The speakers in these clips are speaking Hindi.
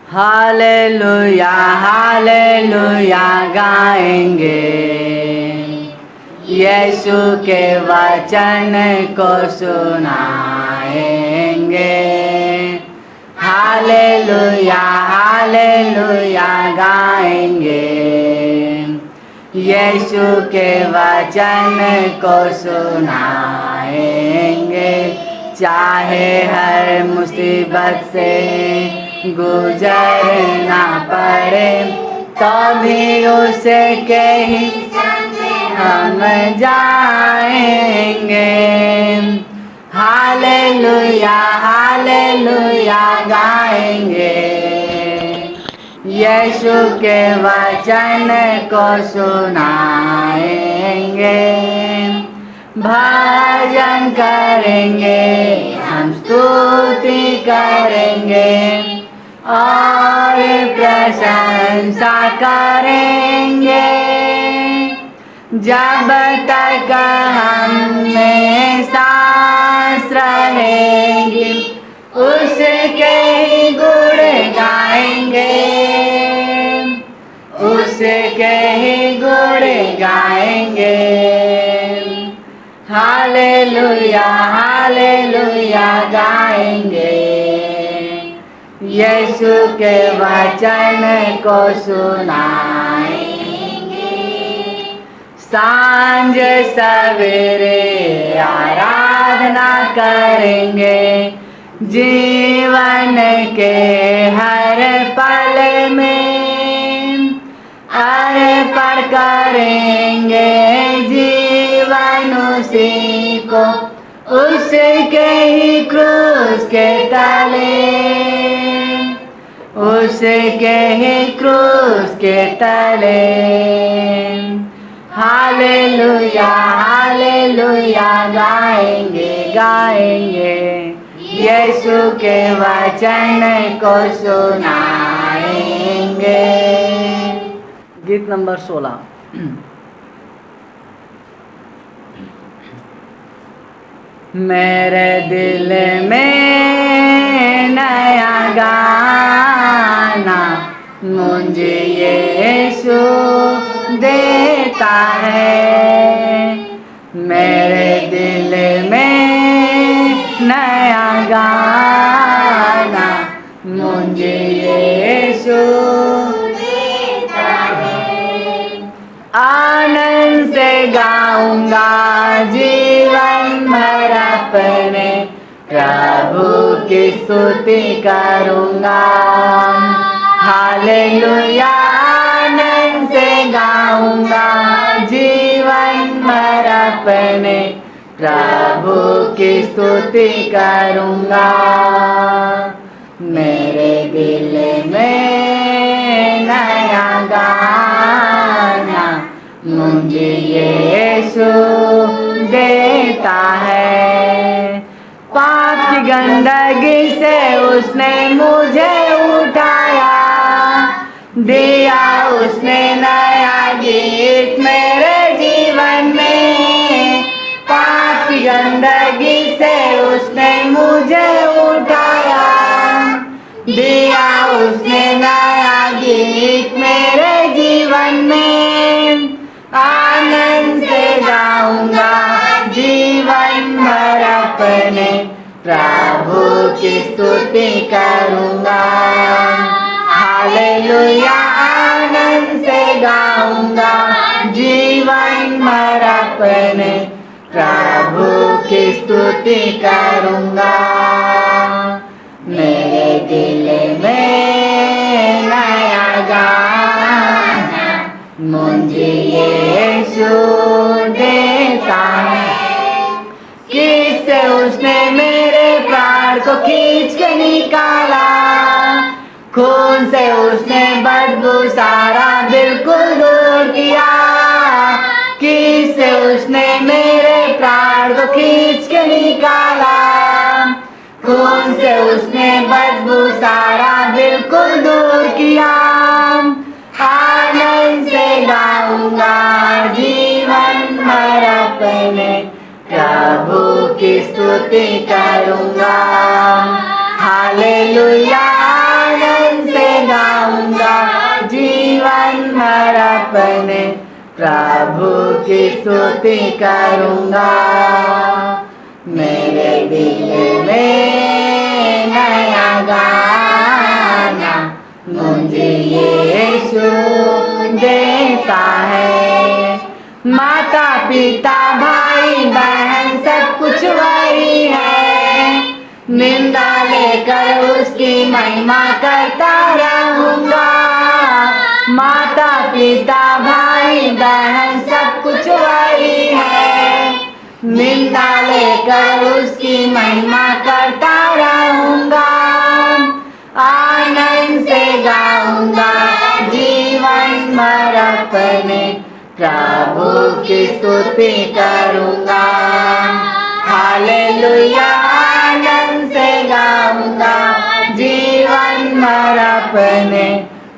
हालेलुया हालेलुया गाएंगे, यीशु के वचन को सुनाएंगे। हालेलुया हालेलुया गाएंगे, यीशु के वचन को सुनाएंगे। चाहे हर मुसीबत से गुजरना पड़े तो भी उसके ही हम जाएंगे। हालेलुया हालेलुया गाएंगे, यीशु के वचन को सुनाएंगे। भजन करेंगे, हम स्तुति करेंगे और प्रशंसा करेंगे। जब तक हम में सांस रहेगी उसके ही गुण गाएंगे, उसके ही गुण गाएंगे। हालेलुया हालेलुया गाएंगे, यीशु के वचन को सुनाएंगे। सांझ सवेरे आराधना करेंगे, जीवन के हर पल में अर्पण करेंगे जीवन उसी को, उसके ही क्रूस के तले, उसके ही क्रूस के तले। हालेलुया हालेलुया गाएंगे गाएंगे, यीशु के वचन को सुनाएंगे। गीत नंबर 16। मेरे दिल में नया गाना मुझे यीशु देता है। मेरे दिल में नया गाना मुझे यीशु देता है। आनंद से गाऊंगा जीवन भर अपने प्रभु की स्तुति करूंगा। हालेलुया आनंद से गाऊंगा जीवन भर अपने प्रभु की स्तुति करूंगा। मेरे दिल में नया गाना मुझे यीशु देता है। पाप की गंदगी से उसने मुझे उठाया, दिया उसने नया गीत मेरे जीवन में। पाप की गंदगी से उसने मुझे उठाया, दिया उसने नया गीत मेरे जीवन में। आनंद से गाऊंगा जीवन भर अपने प्रभु की स्तुति करूंगा। हालेलुया आनंद से गाऊंगा जीवन भर अपने प्रभु की स्तुति करूंगा। मेरे दिल में नया गाना मुझे यीशु देता है। किससे उसने मेरे प्राण को खींच के निकाला, खून से उसने बदबू सारा बिल्कुल दूर किया। किससे उसने मेरे प्राण को खींच के निकाला, खून से उसने बदबू सारा बिल्कुल दूर किया। आनंद से गाऊंगा जीवन भर अपने प्रभु की स्तुति करूंगा। हालेलुया आनंद से गाऊंगा जीवन भर अपने प्रभु की स्तुति करूंगा। मेरे दिल में नया गाना मुझे यीशु देता है। माता पिता भाई बहन सब कुछ वही है, निंदा लेकर उसकी महिमा करता रहूंगा। माता पिता भाई बहन सब कुछ वही है, निंदा लेकर उसकी महिमा करता रहूंगा। आनंद से गाऊंगा जीवन भर अपने प्रभु की स्तुति करूंगा। हालेलुया आनंद से गाऊंगा जीवन भर अपने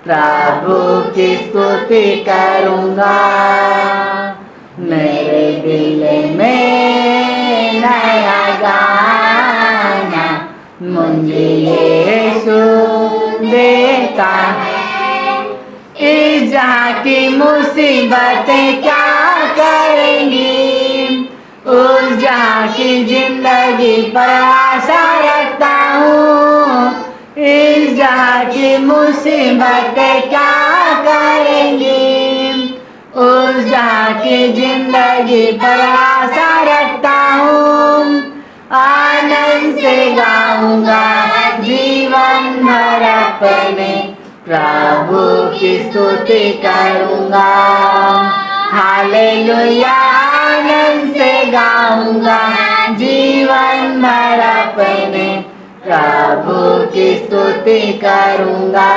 प्रभु की स्तुति करूंगा। मेरे दिल में नया गाना मुझे यीशु देता है। इस जहाँ की मुसीबतें क्या करेंगी, उस जहाँ की जिंदगी पर आशा रखता हूँ। इस जहाँ की मुसीबतें क्या करेंगी, उस जहाँ की जिंदगी पर आशा रखता हूँ। आनंद से गाऊंगा जीवन भर अपने प्रभु की स्तुति करूंगा। हालेलुया आनंद से गाऊंगा जीवन भर अपने प्रभु की स्तुति करूंगा।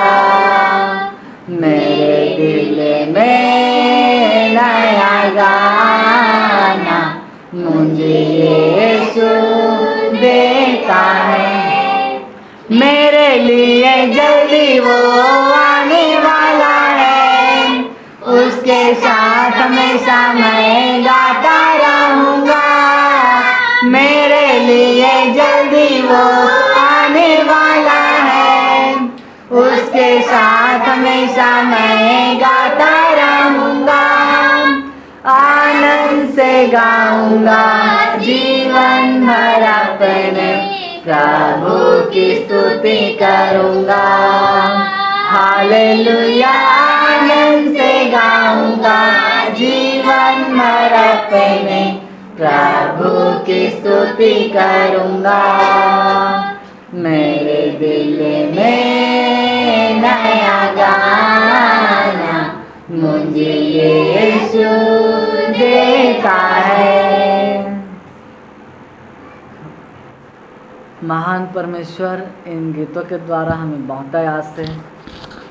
मेरे दिल में नया गाना मुझे यीशु देता है। मेरे लिए जल्दी वो आने वाला है, उसके साथ हमेशा मैं गाता रहूंगा। मेरे लिए जल्दी वो आने वाला है, उसके साथ हमेशा मैं गाता रहूंगा। आनंद से गाऊंगा जीवन भर अपने प्रभु की स्तुति करूंगा। हालेलुया आनंद से गाऊंगा जीवन भर अपने प्रभु की स्तुति करूंगा। मेरे दिल में नया गाना मुझे यीशु देता है। महान परमेश्वर इन गीतों के द्वारा हमें बहुत आज से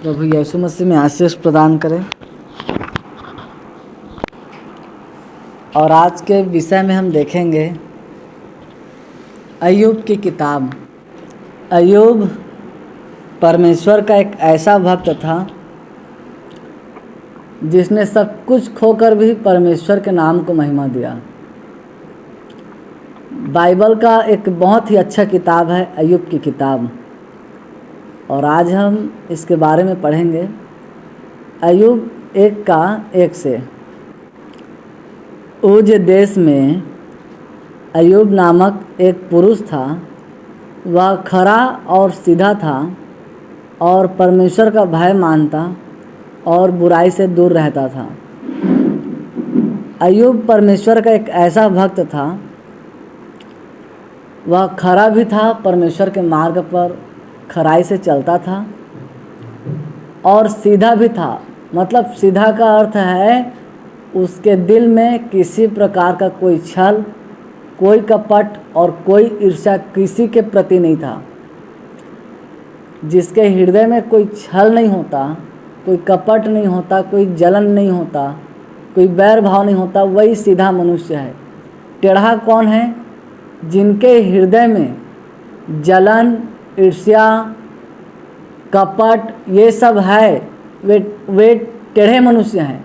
प्रभु यीशु मसीह में आशीष प्रदान करें। और आज के विषय में हम देखेंगे अय्यूब की किताब। अय्यूब परमेश्वर का एक ऐसा भक्त था जिसने सब कुछ खोकर भी परमेश्वर के नाम को महिमा दिया। बाइबल का एक बहुत ही अच्छा किताब है अय्यूब की किताब, और आज हम इसके बारे में पढ़ेंगे। अय्यूब 1 से। उज देश में अय्यूब नामक एक पुरुष था। वह खरा और सीधा था और परमेश्वर का भय मानता और बुराई से दूर रहता था। अय्यूब परमेश्वर का एक ऐसा भक्त था। वह खरा भी था, परमेश्वर के मार्ग पर खराई से चलता था, और सीधा भी था। मतलब सीधा का अर्थ है उसके दिल में किसी प्रकार का कोई छल, कोई कपट और कोई ईर्ष्या किसी के प्रति नहीं था। जिसके हृदय में कोई छल नहीं होता, कोई कपट नहीं होता, कोई जलन नहीं होता, कोई बैर भाव नहीं होता, वही सीधा मनुष्य है। टेढ़ा कौन है? जिनके हृदय में जलन, ईर्ष्या, कपट ये सब है, वे टेढ़े मनुष्य हैं।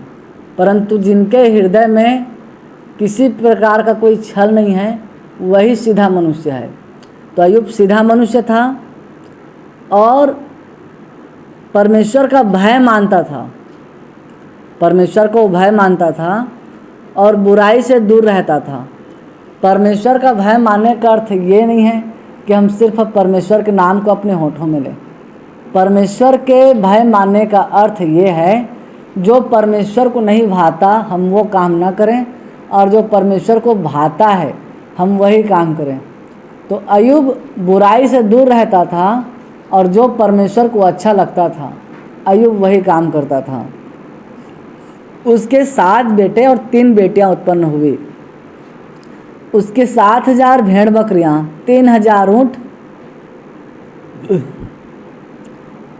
परंतु जिनके हृदय में किसी प्रकार का कोई छल नहीं है, वही सीधा मनुष्य है। तो अय्यूब सीधा मनुष्य था और परमेश्वर का भय मानता था, परमेश्वर को भय मानता था और बुराई से दूर रहता था। परमेश्वर का भय मानने का अर्थ ये नहीं है कि हम सिर्फ परमेश्वर के नाम को अपने होठों में लें। परमेश्वर के भय मानने का अर्थ ये है, जो परमेश्वर को नहीं भाता हम वो काम ना करें, और जो परमेश्वर को भाता है हम वही काम करें। तो अय्यूब बुराई से दूर रहता था और जो परमेश्वर को अच्छा लगता था अय्यूब वही काम करता था। उसके 7 बेटे और 3 बेटियां उत्पन्न हुई। उसके 7,000 भेड़ बकरियां, 3,000 ऊँट,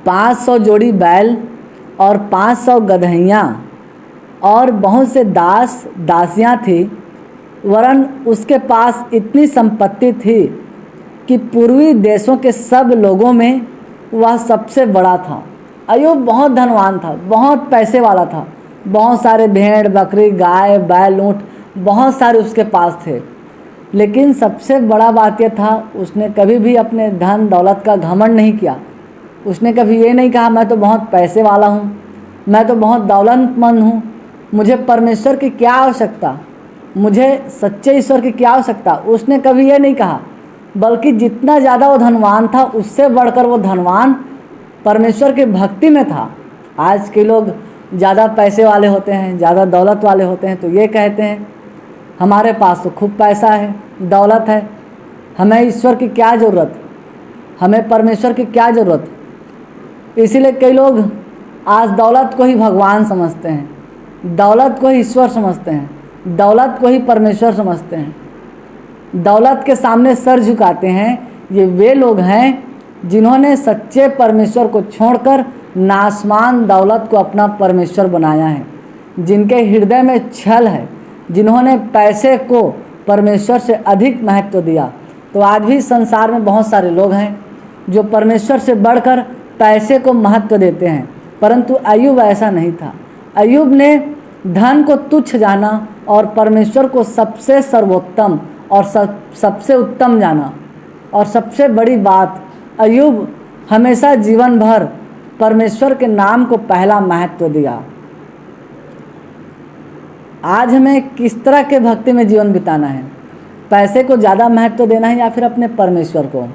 500 जोड़ी बैल और 500 गदहियाँ और बहुत से दास दासियाँ थी। वरन उसके पास इतनी संपत्ति थी कि पूर्वी देशों के सब लोगों में वह सबसे बड़ा था। अय्यूब बहुत धनवान था, बहुत पैसे वाला था, बहुत सारे भेड़ बकरी गाय बैल ऊँट बहुत सारे उसके पास थे। लेकिन सबसे बड़ा बात यह था, उसने कभी भी अपने धन दौलत का घमंड नहीं किया। उसने कभी ये नहीं कहा मैं तो बहुत पैसे वाला हूँ, मैं तो बहुत दौलतमंद हूँ, मुझे परमेश्वर की क्या आवश्यकता, मुझे सच्चे ईश्वर की क्या आवश्यकता। उसने कभी ये नहीं कहा, बल्कि जितना ज़्यादा वो धनवान था उससे बढ़कर वो धनवान परमेश्वर की भक्ति में था। आज के लोग ज़्यादा पैसे वाले होते हैं, ज़्यादा दौलत वाले होते हैं तो ये कहते हैं हमारे पास तो खूब पैसा है, दौलत है, हमें ईश्वर की क्या ज़रूरत, हमें परमेश्वर की क्या ज़रूरत। इसीलिए कई लोग आज दौलत को ही भगवान समझते हैं, दौलत को ही ईश्वर समझते हैं, दौलत को ही परमेश्वर समझते हैं, दौलत के सामने सर झुकाते हैं। ये वे लोग हैं जिन्होंने सच्चे परमेश्वर को छोड़कर नाशमान दौलत को अपना परमेश्वर बनाया है, जिनके हृदय में छल है, जिन्होंने पैसे को परमेश्वर से अधिक महत्व दिया। तो आज भी संसार में बहुत सारे लोग हैं जो परमेश्वर से बढ़कर पैसे को महत्व देते हैं, परंतु अय्यूब ऐसा नहीं था। अय्यूब ने धन को तुच्छ जाना और परमेश्वर को सबसे सर्वोत्तम और सबसे उत्तम जाना। और सबसे बड़ी बात, अय्यूब हमेशा जीवन भर परमेश्वर के नाम को पहला महत्व दिया। आज हमें किस तरह के भक्ति में जीवन बिताना है, पैसे को ज़्यादा महत्व देना है या फिर अपने परमेश्वर को।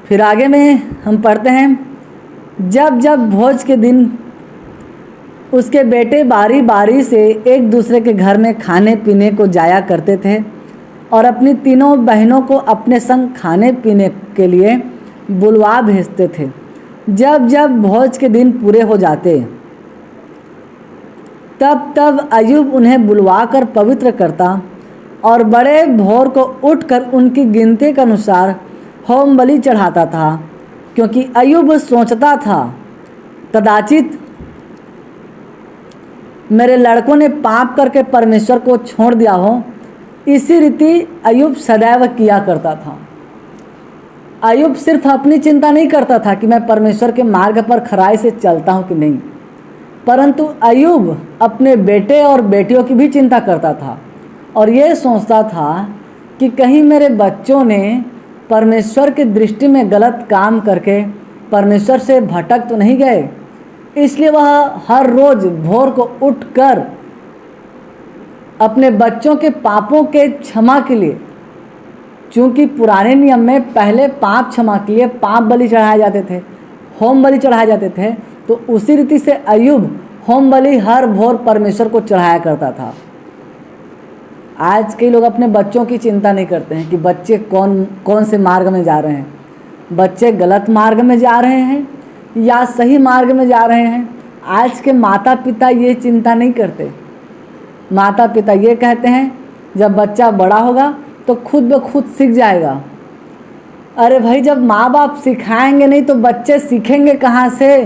फिर आगे में हम पढ़ते हैं, जब जब भोज के दिन उसके बेटे बारी बारी से एक दूसरे के घर में खाने पीने को जाया करते थे और अपनी तीनों बहनों को अपने संग खाने पीने के लिए बुलवा भेजते थे। जब जब भोज के दिन पूरे हो जाते तब तब अय्यूब उन्हें बुलवा कर पवित्र करता और बड़े भोर को उठकर उनकी गिनती के अनुसार होम बलि चढ़ाता था, क्योंकि अय्यूब सोचता था कदाचित मेरे लड़कों ने पाप करके परमेश्वर को छोड़ दिया हो। इसी रीति अय्यूब सदैव किया करता था। अय्यूब सिर्फ अपनी चिंता नहीं करता था कि मैं परमेश्वर के मार्ग पर खराई से चलता हूँ कि नहीं, परंतु अय्यूब अपने बेटे और बेटियों की भी चिंता करता था और ये सोचता था कि कहीं मेरे बच्चों ने परमेश्वर की दृष्टि में गलत काम करके परमेश्वर से भटक तो नहीं गए। इसलिए वह हर रोज़ भोर को उठकर अपने बच्चों के पापों के क्षमा के लिए, चूँकि पुराने नियम में पहले पाप क्षमा के लिए पाप बलि चढ़ाए जाते थे, होम बलि चढ़ाए जाते थे, तो उसी रीति से अय्यूब होम बलि हर भोर परमेश्वर को चढ़ाया करता था। आज के लोग अपने बच्चों की चिंता नहीं करते हैं कि बच्चे कौन से मार्ग में जा रहे हैं, बच्चे गलत मार्ग में जा रहे हैं या सही मार्ग में जा रहे हैं। आज के माता पिता ये चिंता नहीं करते। माता पिता ये कहते हैं जब बच्चा बड़ा होगा तो खुद ब खुद सीख जाएगा। अरे भाई, जब माँ बाप सिखाएंगे नहीं तो बच्चे सीखेंगे कहाँ से।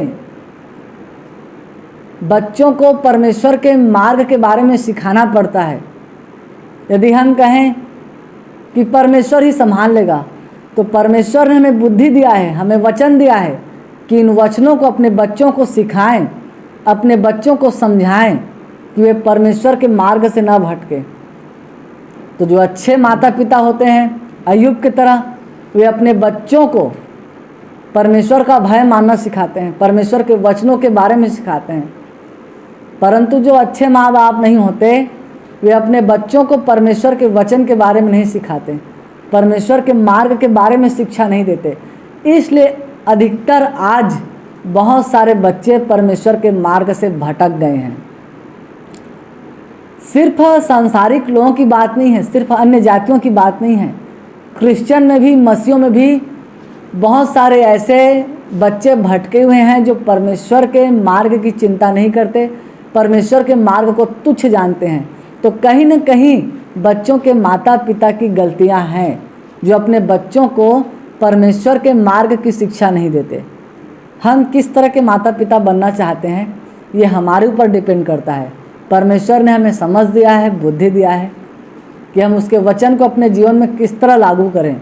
बच्चों को परमेश्वर के मार्ग के बारे में सिखाना पड़ता है। यदि हम कहें कि परमेश्वर ही संभाल लेगा, तो परमेश्वर ने हमें बुद्धि दिया है, हमें वचन दिया है कि इन वचनों को अपने बच्चों को सिखाएं, अपने बच्चों को समझाएं कि वे परमेश्वर के मार्ग से ना भटके। तो जो अच्छे माता पिता होते हैं अय्यूब की तरह, वे अपने बच्चों को परमेश्वर का भय मानना सिखाते हैं, परमेश्वर के वचनों के बारे में सिखाते हैं। परंतु जो अच्छे माँ बाप नहीं होते वे अपने बच्चों को परमेश्वर के वचन के बारे में नहीं सिखाते, परमेश्वर के मार्ग के बारे में शिक्षा नहीं देते। इसलिए अधिकतर आज बहुत सारे बच्चे परमेश्वर के मार्ग से भटक गए हैं। सिर्फ सांसारिक लोगों की बात नहीं है, सिर्फ अन्य जातियों की बात नहीं है, क्रिश्चियन में भी, मसीहों में भी बहुत सारे ऐसे बच्चे भटके हुए हैं जो परमेश्वर के मार्ग की चिंता नहीं करते, परमेश्वर के मार्ग को तुच्छ जानते हैं। तो कहीं न कहीं बच्चों के माता पिता की गलतियां हैं जो अपने बच्चों को परमेश्वर के मार्ग की शिक्षा नहीं देते। हम किस तरह के माता पिता बनना चाहते हैं ये हमारे ऊपर डिपेंड करता है। परमेश्वर ने हमें समझ दिया है, बुद्धि दिया है कि हम उसके वचन को अपने जीवन में किस तरह लागू करें,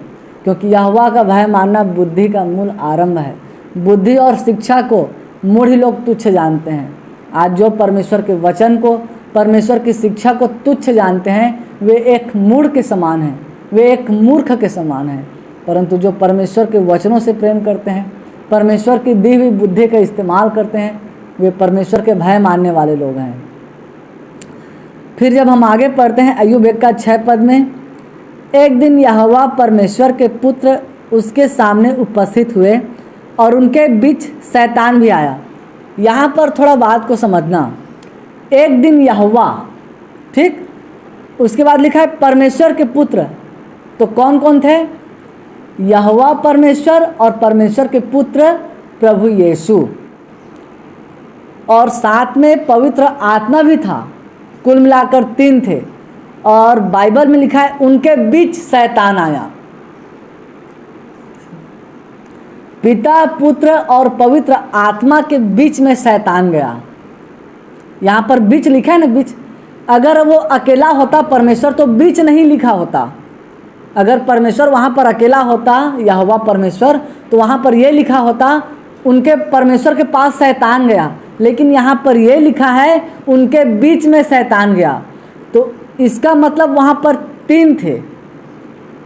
क्योंकि यहोवा का भय मानना बुद्धि का मूल आरंभ है। बुद्धि और शिक्षा को मूढ़ ही लोग तुच्छ जानते हैं। आज जो परमेश्वर के वचन को, परमेश्वर की शिक्षा को तुच्छ जानते हैं वे एक मूढ़ के समान हैं, वे एक मूर्ख के समान हैं। परंतु जो परमेश्वर के वचनों से प्रेम करते हैं, परमेश्वर की दी हुई बुद्धि का इस्तेमाल करते हैं, वे परमेश्वर के भय मानने वाले लोग हैं। फिर जब हम आगे पढ़ते हैं अय्यूब 1:6 में, एक दिन यहोवा परमेश्वर के पुत्र उसके सामने उपस्थित हुए और उनके बीच शैतान भी आया। यहाँ पर थोड़ा बात को समझना, एक दिन यहोवा, ठीक, उसके बाद लिखा है परमेश्वर के पुत्र। तो कौन कौन थे? यहोवा परमेश्वर और परमेश्वर के पुत्र प्रभु यीशु, और साथ में पवित्र आत्मा भी था। कुल मिलाकर 3 थे। और बाइबल में लिखा है उनके बीच शैतान आया। पिता, पुत्र और पवित्र आत्मा के बीच में शैतान गया। यहाँ पर बीच लिखा है ना, बीच। अगर वो अकेला होता परमेश्वर तो बीच नहीं लिखा होता। अगर परमेश्वर वहाँ पर अकेला होता, यहोवा परमेश्वर, तो वहाँ पर ये लिखा होता उनके परमेश्वर के पास शैतान गया। लेकिन यहाँ पर ये लिखा है उनके बीच में शैतान गया। तो इसका मतलब वहाँ पर 3 थे,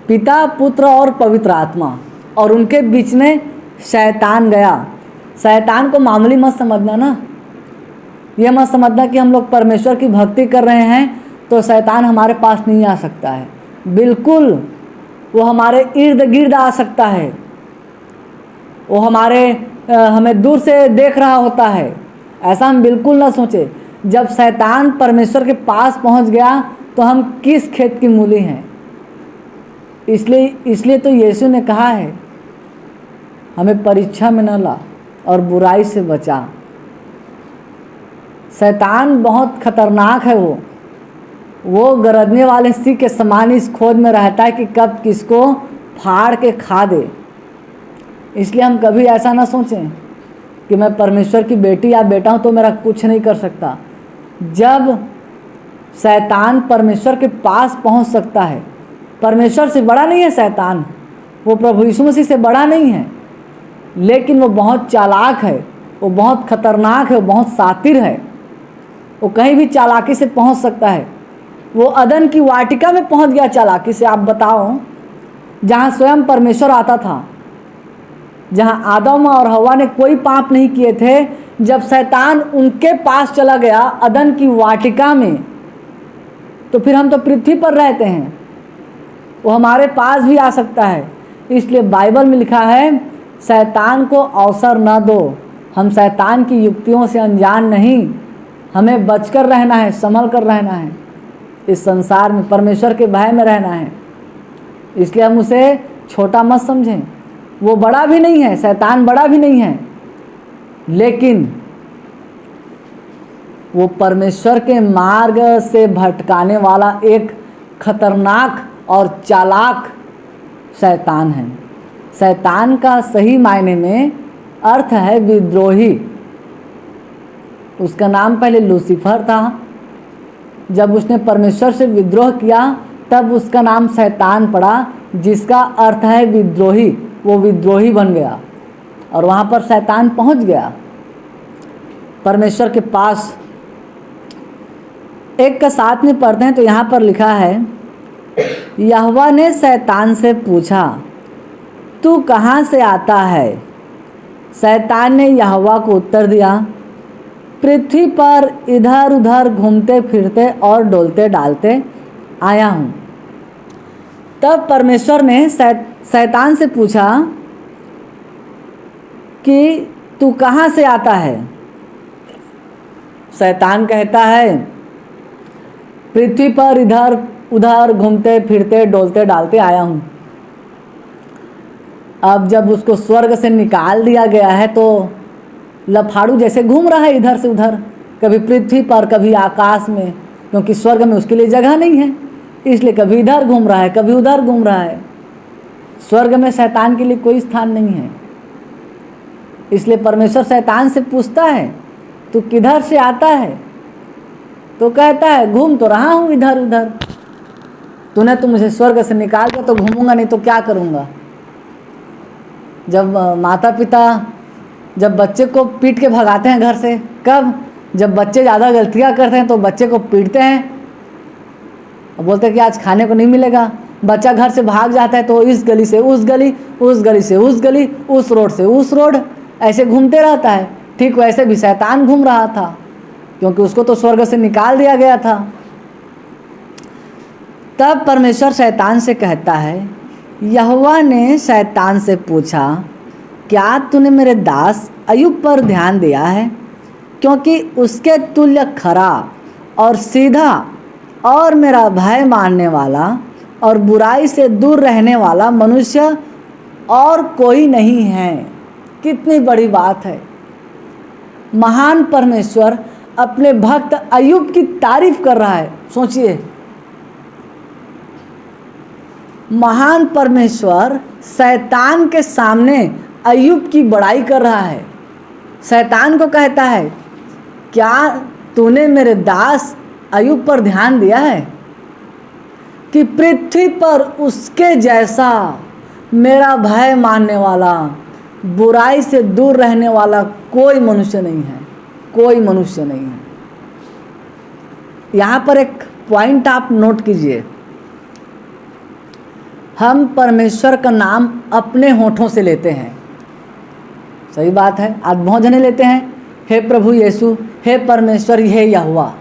पिता, पुत्र और पवित्र आत्मा, और उनके बीच में शैतान गया। शैतान को मामूली मत समझना ना, ये मत समझना कि हम लोग परमेश्वर की भक्ति कर रहे हैं तो शैतान हमारे पास नहीं आ सकता है। बिल्कुल वो हमारे इर्द गिर्द आ सकता है, वो हमें दूर से देख रहा होता है। ऐसा हम बिल्कुल ना सोचे। जब शैतान परमेश्वर के पास पहुंच गया तो हम किस खेत की मूली हैं। इसलिए तो यीशु ने कहा है हमें परीक्षा में न ला और बुराई से बचा। शैतान बहुत खतरनाक है। वो गरजने वाले सिंह के समान इस खोज में रहता है कि कब किसको फाड़ के खा दे। इसलिए हम कभी ऐसा ना सोचें कि मैं परमेश्वर की बेटी या बेटा हूँ तो मेरा कुछ नहीं कर सकता। जब शैतान परमेश्वर के पास पहुँच सकता है, परमेश्वर से बड़ा नहीं है शैतान, वो प्रभु यीशु मसीह से बड़ा नहीं है, लेकिन वो बहुत चालाक है, वो बहुत खतरनाक है, वो बहुत शातिर है। वो कहीं भी चालाकी से पहुँच सकता है। वो अदन की वाटिका में पहुँच गया चालाकी से। आप बताओ, जहाँ स्वयं परमेश्वर आता था, जहाँ आदम और हवा ने कोई पाप नहीं किए थे, जब शैतान उनके पास चला गया अदन की वाटिका में, तो फिर हम तो पृथ्वी पर रहते हैं, वो हमारे पास भी आ सकता है। इसलिए बाइबल में लिखा है शैतान को अवसर न दो। हम शैतान की युक्तियों से अनजान नहीं, हमें बचकर रहना है, संभल कर रहना है। इस संसार में परमेश्वर के भय में रहना है। इसलिए हम उसे छोटा मत समझें। वो बड़ा भी नहीं है, शैतान बड़ा भी नहीं है, लेकिन वो परमेश्वर के मार्ग से भटकाने वाला एक खतरनाक और चालाक शैतान है। शैतान का सही मायने में अर्थ है विद्रोही। उसका नाम पहले लूसीफर था। जब उसने परमेश्वर से विद्रोह किया तब उसका नाम शैतान पड़ा, जिसका अर्थ है विद्रोही। वो विद्रोही बन गया और वहाँ पर शैतान पहुँच गया परमेश्वर के पास। 1:7 में पढ़ते हैं तो यहाँ पर लिखा है, यहोवा ने शैतान से पूछा, तू कहाँ से आता है? शैतान ने यहोवा को उत्तर दिया, पृथ्वी पर इधर उधर घूमते फिरते और डोलते डालते आया हूँ। तब परमेश्वर ने शैतान से पूछा कि तू कहाँ से आता है? शैतान कहता है, पृथ्वी पर इधर उधर घूमते फिरते डोलते डालते आया हूँ। अब जब उसको स्वर्ग से निकाल दिया गया है तो लफाड़ू जैसे घूम रहा है इधर से उधर, कभी पृथ्वी पर कभी आकाश में, क्योंकि स्वर्ग में उसके लिए जगह नहीं है, इसलिए कभी इधर घूम रहा है कभी उधर घूम रहा है। स्वर्ग में शैतान के लिए कोई स्थान नहीं है। इसलिए परमेश्वर शैतान से पूछता है, तू किधर से आता है? तो कहता है, घूम तो रहा हूँ इधर उधर। तूने तो मुझे स्वर्ग से निकाल दिया तो घूमूंगा नहीं तो क्या करूँगा? जब माता पिता जब बच्चे को पीट के भगाते हैं घर से, कब? जब बच्चे ज़्यादा गलतियाँ करते हैं तो बच्चे को पीटते हैं और बोलते हैं कि आज खाने को नहीं मिलेगा। बच्चा घर से भाग जाता है तो इस गली से उस गली, उस गली से उस गली, उस रोड से उस रोड, ऐसे घूमते रहता है। ठीक वैसे भी शैतान घूम रहा था, क्योंकि उसको तो स्वर्ग से निकाल दिया गया था। तब परमेश्वर शैतान से कहता है, यहोवा ने शैतान से पूछा, क्या तूने मेरे दास अय्यूब पर ध्यान दिया है? क्योंकि उसके तुल्य खरा और सीधा और मेरा भय मानने वाला और बुराई से दूर रहने वाला मनुष्य और कोई नहीं है। कितनी बड़ी बात है। महान परमेश्वर अपने भक्त अय्यूब की तारीफ कर रहा है। सोचिए, महान परमेश्वर शैतान के सामने अय्यूब की बड़ाई कर रहा है। शैतान को कहता है, क्या तूने मेरे दास अय्यूब पर ध्यान दिया है कि पृथ्वी पर उसके जैसा मेरा भय मानने वाला, बुराई से दूर रहने वाला कोई मनुष्य नहीं है, कोई मनुष्य नहीं है। यहाँ पर एक पॉइंट आप नोट कीजिए, हम परमेश्वर का नाम अपने होठों से लेते हैं, सही बात है। आज बहुत जने लेते हैं, हे प्रभु यीशु, हे परमेश्वर, हे यहोवा।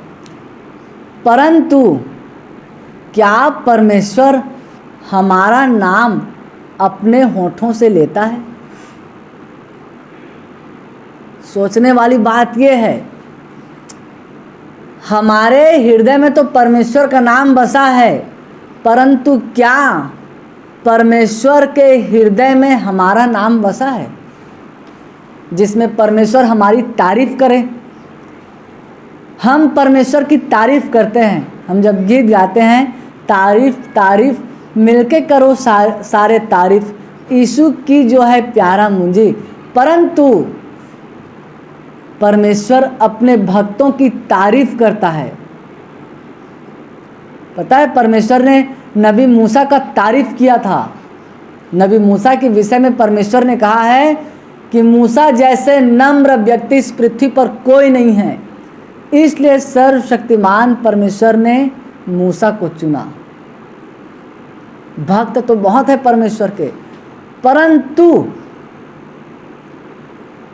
परंतु क्या परमेश्वर हमारा नाम अपने होठों से लेता है? सोचने वाली बात यह है। हमारे हृदय में तो परमेश्वर का नाम बसा है, परंतु क्या परमेश्वर के हृदय में हमारा नाम बसा है, जिसमें परमेश्वर हमारी तारीफ करे? हम परमेश्वर की तारीफ करते हैं। हम जब गीत गाते हैं, तारीफ तारीफ मिलके करो सारे तारीफ, यीशु की जो है प्यारा मुझे। परंतु परमेश्वर अपने भक्तों की तारीफ करता है। पता है, परमेश्वर ने नबी मूसा का तारीफ किया था। नबी मूसा के विषय में परमेश्वर ने कहा है कि मूसा जैसे नम्र व्यक्ति इस पृथ्वी पर कोई नहीं है। इसलिए सर्वशक्तिमान परमेश्वर ने मूसा को चुना। भक्त तो बहुत है परमेश्वर के, परंतु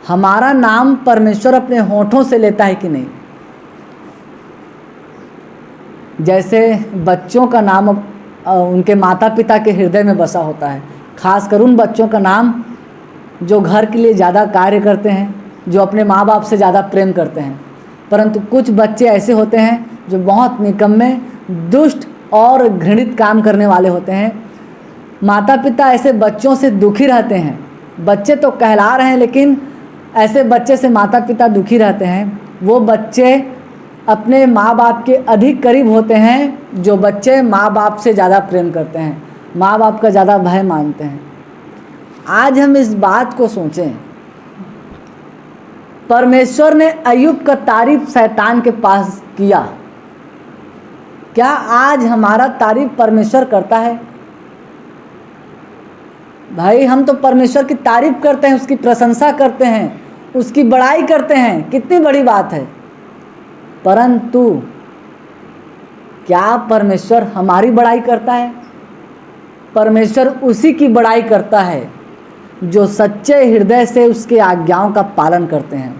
हमारा नाम परमेश्वर अपने होठों से लेता है कि नहीं? जैसे बच्चों का नाम उनके माता पिता के हृदय में बसा होता है, खासकर उन बच्चों का नाम जो घर के लिए ज़्यादा कार्य करते हैं, जो अपने माँ बाप से ज़्यादा प्रेम करते हैं। परंतु कुछ बच्चे ऐसे होते हैं जो बहुत निकम्मे, दुष्ट और घृणित काम करने वाले होते हैं। माता पिता ऐसे बच्चों से दुखी रहते हैं। बच्चे तो कहला रहे हैं, लेकिन ऐसे बच्चे से माता पिता दुखी रहते हैं। वो बच्चे अपने माँ बाप के अधिक करीब होते हैं, जो बच्चे माँ बाप से ज़्यादा प्रेम करते हैं, माँ बाप का ज़्यादा भय मानते हैं। आज हम इस बात को सोचें, परमेश्वर ने अय्यूब का तारीफ शैतान के पास किया, क्या आज हमारा तारीफ परमेश्वर करता है? भाई, हम तो परमेश्वर की तारीफ करते हैं, उसकी प्रशंसा करते हैं, उसकी बड़ाई करते हैं, कितनी बड़ी बात है। परंतु क्या परमेश्वर हमारी बड़ाई करता है? परमेश्वर उसी की बड़ाई करता है जो सच्चे हृदय से उसके आज्ञाओं का पालन करते हैं,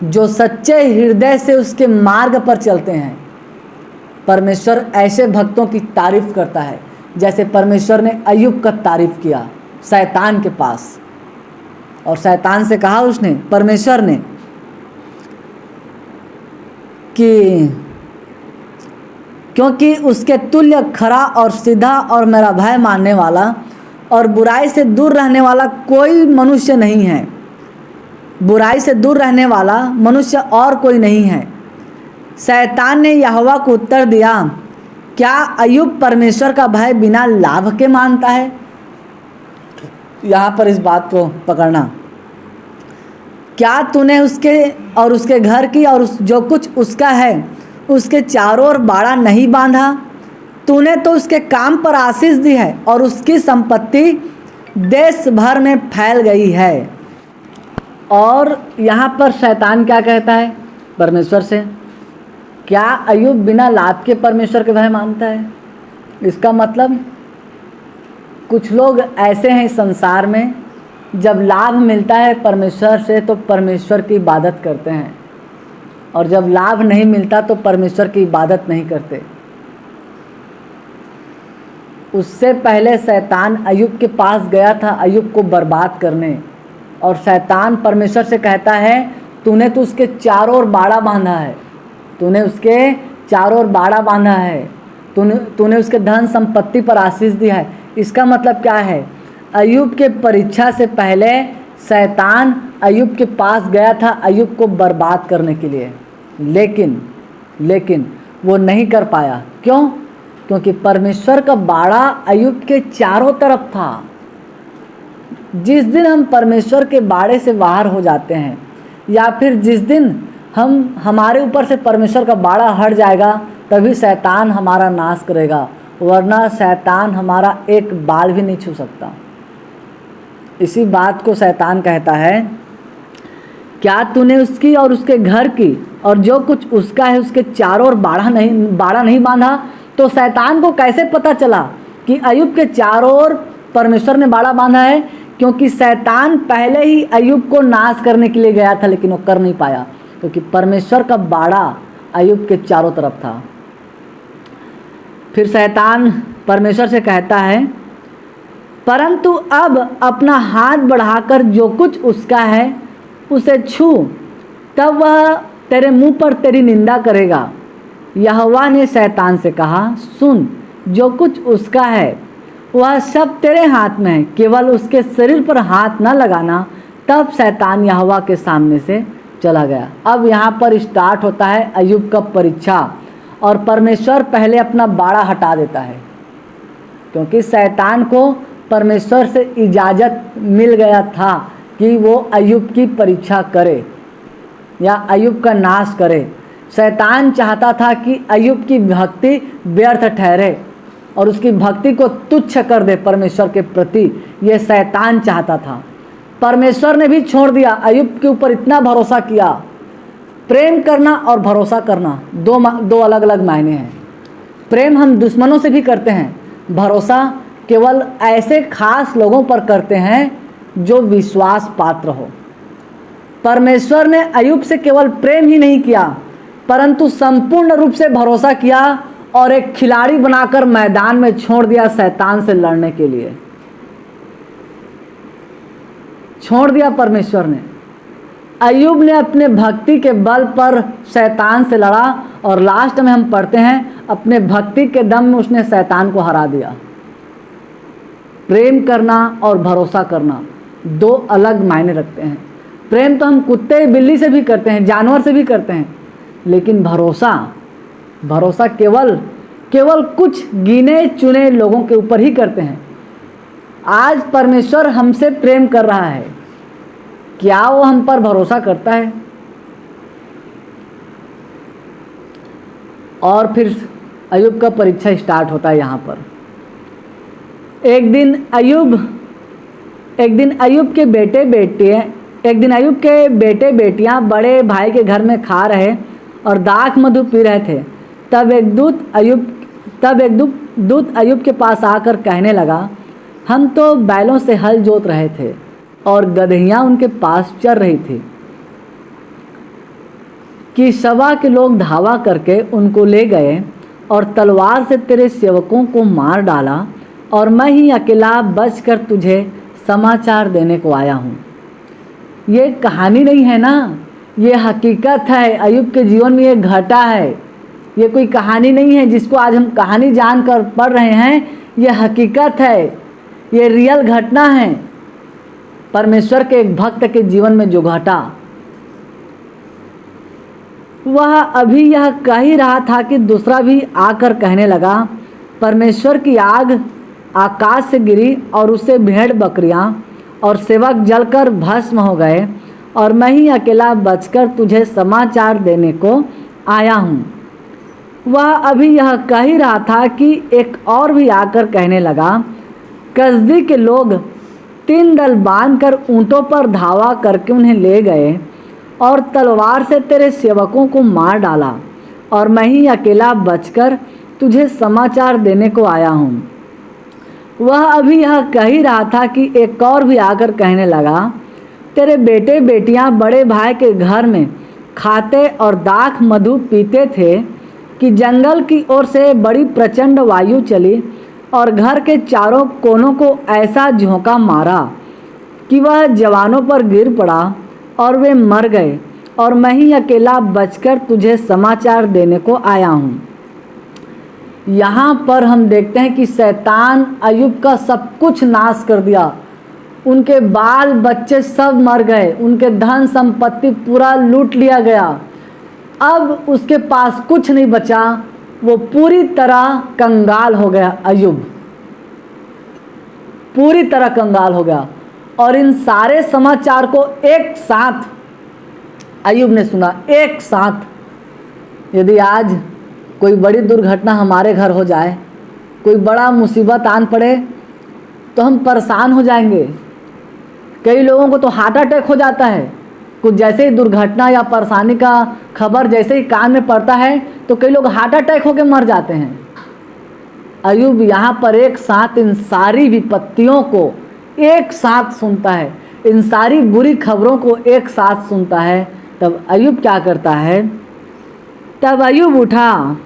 जो सच्चे हृदय से उसके मार्ग पर चलते हैं। परमेश्वर ऐसे भक्तों की तारीफ करता है जैसे परमेश्वर ने अय्यूब का तारीफ किया शैतान के पास। और शैतान से कहा उसने, परमेश्वर ने, कि क्योंकि उसके तुल्य खरा और सीधा और मेरा भय मानने वाला और बुराई से दूर रहने वाला कोई मनुष्य नहीं है। बुराई से दूर रहने वाला मनुष्य और कोई नहीं है। शैतान ने यहोवा को उत्तर दिया, क्या अय्यूब परमेश्वर का भय बिना लाभ के मानता है? यहाँ पर इस बात को पकड़ना। क्या तूने उसके और उसके घर की और जो कुछ उसका है उसके चारों ओर बाड़ा नहीं बांधा? तूने तो उसके काम पर आशीष दी है और उसकी संपत्ति देश भर में फैल गई है। और यहाँ पर शैतान क्या कहता है परमेश्वर से? क्या अय्यूब बिना लाभ के परमेश्वर के भय मानता है? इसका मतलब कुछ लोग ऐसे हैं इस संसार में, जब लाभ मिलता है परमेश्वर से तो परमेश्वर की इबादत करते हैं, और जब लाभ नहीं मिलता तो परमेश्वर की इबादत नहीं करते। उससे पहले शैतान अय्यूब के पास गया था अय्यूब को बर्बाद करने, और शैतान परमेश्वर से कहता है, तूने तो उसके चारों ओर बाड़ा बांधा है, तूने उसके चारों ओर बाड़ा बांधा है, तूने उसके धन संपत्ति पर आशीष दिया है। इसका मतलब क्या है? अय्यूब के परीक्षा से पहले शैतान अय्यूब के पास गया था अय्यूब को बर्बाद करने के लिए, लेकिन वो नहीं कर पाया। क्यों? क्योंकि परमेश्वर का बाड़ा अय्यूब के चारों तरफ था। जिस दिन हम परमेश्वर के बाड़े से बाहर हो जाते हैं, या फिर जिस दिन हमारे ऊपर से परमेश्वर का बाड़ा हट जाएगा, तभी शैतान हमारा नाश करेगा, वरना शैतान हमारा एक बाल भी नहीं छू सकता। इसी बात को शैतान कहता है, क्या तूने उसकी और उसके घर की और जो कुछ उसका है उसके चारों ओर बाड़ा नहीं बांधा? तो शैतान को कैसे पता चला कि अय्यूब के चारों ओर परमेश्वर ने बाड़ा बांधा है? क्योंकि शैतान पहले ही अय्यूब को नाश करने के लिए गया था, लेकिन वो कर नहीं पाया, क्योंकि परमेश्वर का बाड़ा अय्यूब के चारों तरफ था। फिर शैतान परमेश्वर से कहता है, परंतु अब अपना हाथ बढ़ाकर जो कुछ उसका है उसे छू, तब वह तेरे मुंह पर तेरी निंदा करेगा। यहोवा ने शैतान से कहा, सुन, जो कुछ उसका है वह सब तेरे हाथ में है, केवल उसके शरीर पर हाथ न लगाना। तब शैतान यहोवा के सामने से चला गया। अब यहाँ पर स्टार्ट होता है अय्यूब का परीक्षा, और परमेश्वर पहले अपना बाड़ा हटा देता है, क्योंकि शैतान को परमेश्वर से इजाज़त मिल गया था कि वो अय्यूब की परीक्षा करे या अय्यूब का नाश करे। शैतान चाहता था कि अय्यूब की भक्ति व्यर्थ ठहरे और उसकी भक्ति को तुच्छ कर दे परमेश्वर के प्रति, ये शैतान चाहता था। परमेश्वर ने भी छोड़ दिया, अय्यूब के ऊपर इतना भरोसा किया। प्रेम करना और भरोसा करना दो अलग अलग मायने हैं। प्रेम हम दुश्मनों से भी करते हैं, भरोसा केवल ऐसे खास लोगों पर करते हैं जो विश्वास पात्र हो। परमेश्वर ने अय्यूब से केवल प्रेम ही नहीं किया, परंतु संपूर्ण रूप से भरोसा किया और एक खिलाड़ी बनाकर मैदान में छोड़ दिया शैतान से लड़ने के लिए। छोड़ दिया परमेश्वर ने। अय्यूब ने अपने भक्ति के बल पर शैतान से लड़ा, और लास्ट में हम पढ़ते हैं अपने भक्ति के दम में उसने शैतान को हरा दिया। प्रेम करना और भरोसा करना दो अलग मायने रखते हैं। प्रेम तो हम कुत्ते बिल्ली से भी करते हैं, जानवर से भी करते हैं, लेकिन भरोसा केवल कुछ गिने चुने लोगों के ऊपर ही करते हैं। आज परमेश्वर हमसे प्रेम कर रहा है, क्या वो हम पर भरोसा करता है? और फिर अय्यूब का परीक्षा स्टार्ट होता है यहाँ पर। एक दिन अय्यूब के बेटे बेटियां बड़े भाई के घर में खा रहे और दाख मधु पी रहे थे। तब एक दूत अय्यूब के पास आकर कहने लगा, हम तो बैलों से हल जोत रहे थे और गदहियाँ उनके पास चर रही थी कि सभा के लोग धावा करके उनको ले गए और तलवार से तेरे सेवकों को मार डाला, और मैं ही अकेला बचकर तुझे समाचार देने को आया हूँ। ये कहानी नहीं है ना, ये हकीकत है। अय्यूब के जीवन में ये घटा है, ये कोई कहानी नहीं है जिसको आज हम कहानी जानकर पढ़ रहे हैं। ये हकीकत है, ये रियल घटना है। परमेश्वर के एक भक्त के जीवन में जो घटा, वह अभी यह कह ही रहा था कि दूसरा भी आकर कहने लगा, परमेश्वर की आग आकाश से गिरी और उससे भेड़ बकरियां और सेवक जलकर भस्म हो गए, और मैं ही अकेला बचकर तुझे समाचार देने को आया हूँ। वह अभी यह कह ही रहा था कि एक और भी आकर कहने लगा, कसदी के लोग 3 दल बांधकर ऊँटों पर धावा करके उन्हें ले गए और तलवार से तेरे सेवकों को मार डाला, और मैं ही अकेला बचकर तुझे समाचार देने को आया हूँ। वह अभी यह कह ही रहा था कि एक और भी आकर कहने लगा, तेरे बेटे बेटियां बड़े भाई के घर में खाते और दाख मधु पीते थे कि जंगल की ओर से बड़ी प्रचंड वायु चली और घर के चारों कोनों को ऐसा झोंका मारा कि वह जवानों पर गिर पड़ा और वे मर गए, और मैं ही अकेला बचकर तुझे समाचार देने को आया हूँ। यहाँ पर हम देखते हैं कि शैतान अय्यूब का सब कुछ नाश कर दिया। उनके बाल बच्चे सब मर गए, उनके धन संपत्ति पूरा लूट लिया गया। अब उसके पास कुछ नहीं बचा, वो पूरी तरह कंगाल हो गया। अय्यूब पूरी तरह कंगाल हो गया। और इन सारे समाचार को एक साथ अय्यूब ने सुना, एक साथ। यदि आज कोई बड़ी दुर्घटना हमारे घर हो जाए, कोई बड़ा मुसीबत आन पड़े, तो हम परेशान हो जाएंगे। कई लोगों को तो हार्ट अटैक हो जाता है। कुछ जैसे ही दुर्घटना या परेशानी का खबर जैसे ही कान में पड़ता है तो कई लोग हार्ट अटैक होकर मर जाते हैं। अय्यूब यहाँ पर एक साथ इन सारी विपत्तियों को एक साथ सुनता है, इन सारी बुरी खबरों को एक साथ सुनता है। तब अय्यूब क्या करता है? तब अय्यूब उठा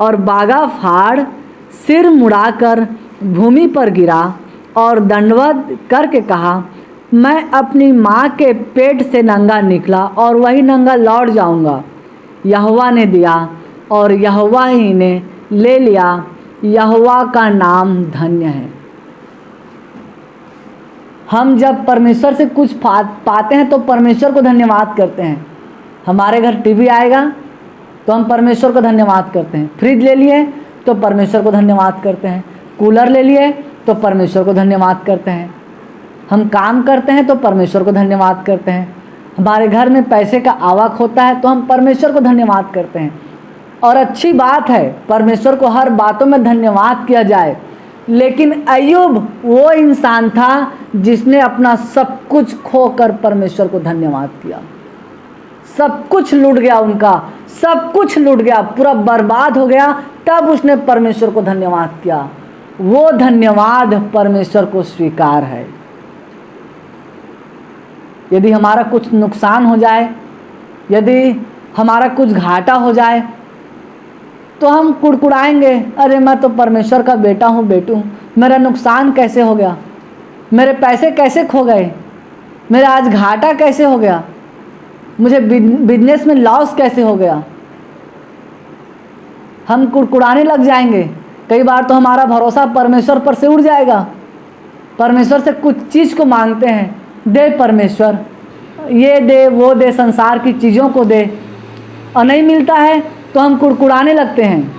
और बागा फाड़ सिर मुड़ाकर भूमि पर गिरा और दंडवत करके कहा, मैं अपनी माँ के पेट से नंगा निकला और वही नंगा लौट जाऊंगा। यहोवा ने दिया और यहोवा ही ने ले लिया, यहोवा का नाम धन्य है। हम जब परमेश्वर से कुछ पाते हैं तो परमेश्वर को धन्यवाद करते हैं। हमारे घर टीवी आएगा तो हम परमेश्वर को धन्यवाद करते हैं। फ्रिज ले लिए तो परमेश्वर को धन्यवाद करते हैं। कूलर ले लिए तो परमेश्वर को धन्यवाद करते हैं। हम काम करते हैं तो परमेश्वर को धन्यवाद करते हैं। हमारे घर में पैसे का आवक होता है तो हम परमेश्वर को धन्यवाद करते हैं। और अच्छी बात है, परमेश्वर को हर बातों में धन्यवाद किया जाए। लेकिन अय्यूब वो इंसान था जिसने अपना सब कुछ खोकर परमेश्वर को धन्यवाद किया। सब कुछ लूट गया, उनका सब कुछ लूट गया, पूरा बर्बाद हो गया, तब उसने परमेश्वर को धन्यवाद किया। वो धन्यवाद परमेश्वर को स्वीकार है। यदि हमारा कुछ नुकसान हो जाए, यदि हमारा कुछ घाटा हो जाए, तो हम कुड़कुड़ाएंगे, अरे मैं तो परमेश्वर का बेटा हूँ, बेटू, मेरा नुकसान कैसे हो गया, मेरे पैसे कैसे खो गए, मेरा आज घाटा कैसे हो गया, मुझे बिजनेस में लॉस कैसे हो गया। हम कुड़कुड़ाने लग जाएंगे। कई बार तो हमारा भरोसा परमेश्वर पर से उड़ जाएगा। परमेश्वर से कुछ चीज़ को मांगते हैं, दे परमेश्वर, ये दे वो दे, संसार की चीज़ों को दे, और नहीं मिलता है तो हम कुड़कुड़ाने लगते हैं।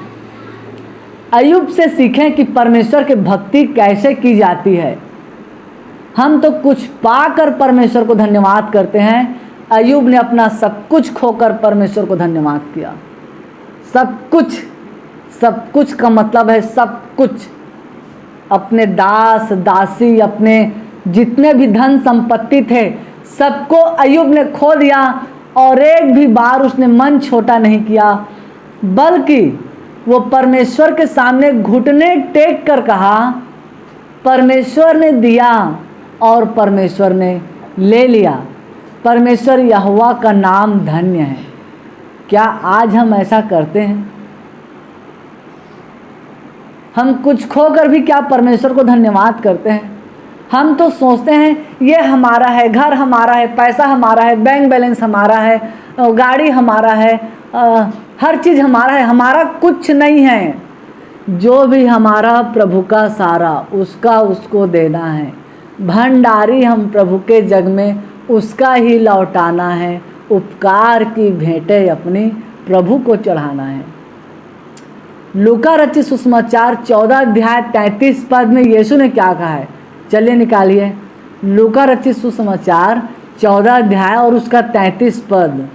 अय्यूब से सीखें कि परमेश्वर की भक्ति कैसे की जाती है। हम तो कुछ पाकर परमेश्वर को धन्यवाद करते हैं। अय्यूब ने अपना सब कुछ खोकर परमेश्वर को धन्यवाद किया। सब कुछ, सब कुछ का मतलब है सब कुछ। अपने दास दासी, अपने जितने भी धन संपत्ति थे, सबको अय्यूब ने खो दिया, और एक भी बार उसने मन छोटा नहीं किया, बल्कि वो परमेश्वर के सामने घुटने टेक कर कहा, परमेश्वर ने दिया और परमेश्वर ने ले लिया। परमेश्वर यहोवा का नाम धन्य है। क्या आज हम ऐसा करते हैं? हम कुछ खोकर भी क्या परमेश्वर को धन्यवाद करते हैं? हम तो सोचते हैं ये हमारा है, घर हमारा है, पैसा हमारा है, बैंक बैलेंस हमारा है, गाड़ी हमारा है, हर चीज़ हमारा है, हमारा कुछ नहीं है। जो भी हमारा प्रभु का सारा उसका उसको देना है। भंडारी हम प्रभु के जग में उसका ही लौटाना है। उपकार की भेंटें अपनी प्रभु को चढ़ाना है। लूका रचित सुसमाचार 14 अध्याय 33 पद में यीशु ने क्या कहा है? चलिए निकालिए। लूका रचित सुसमाचार 14 अध्याय और उसका 33 पद।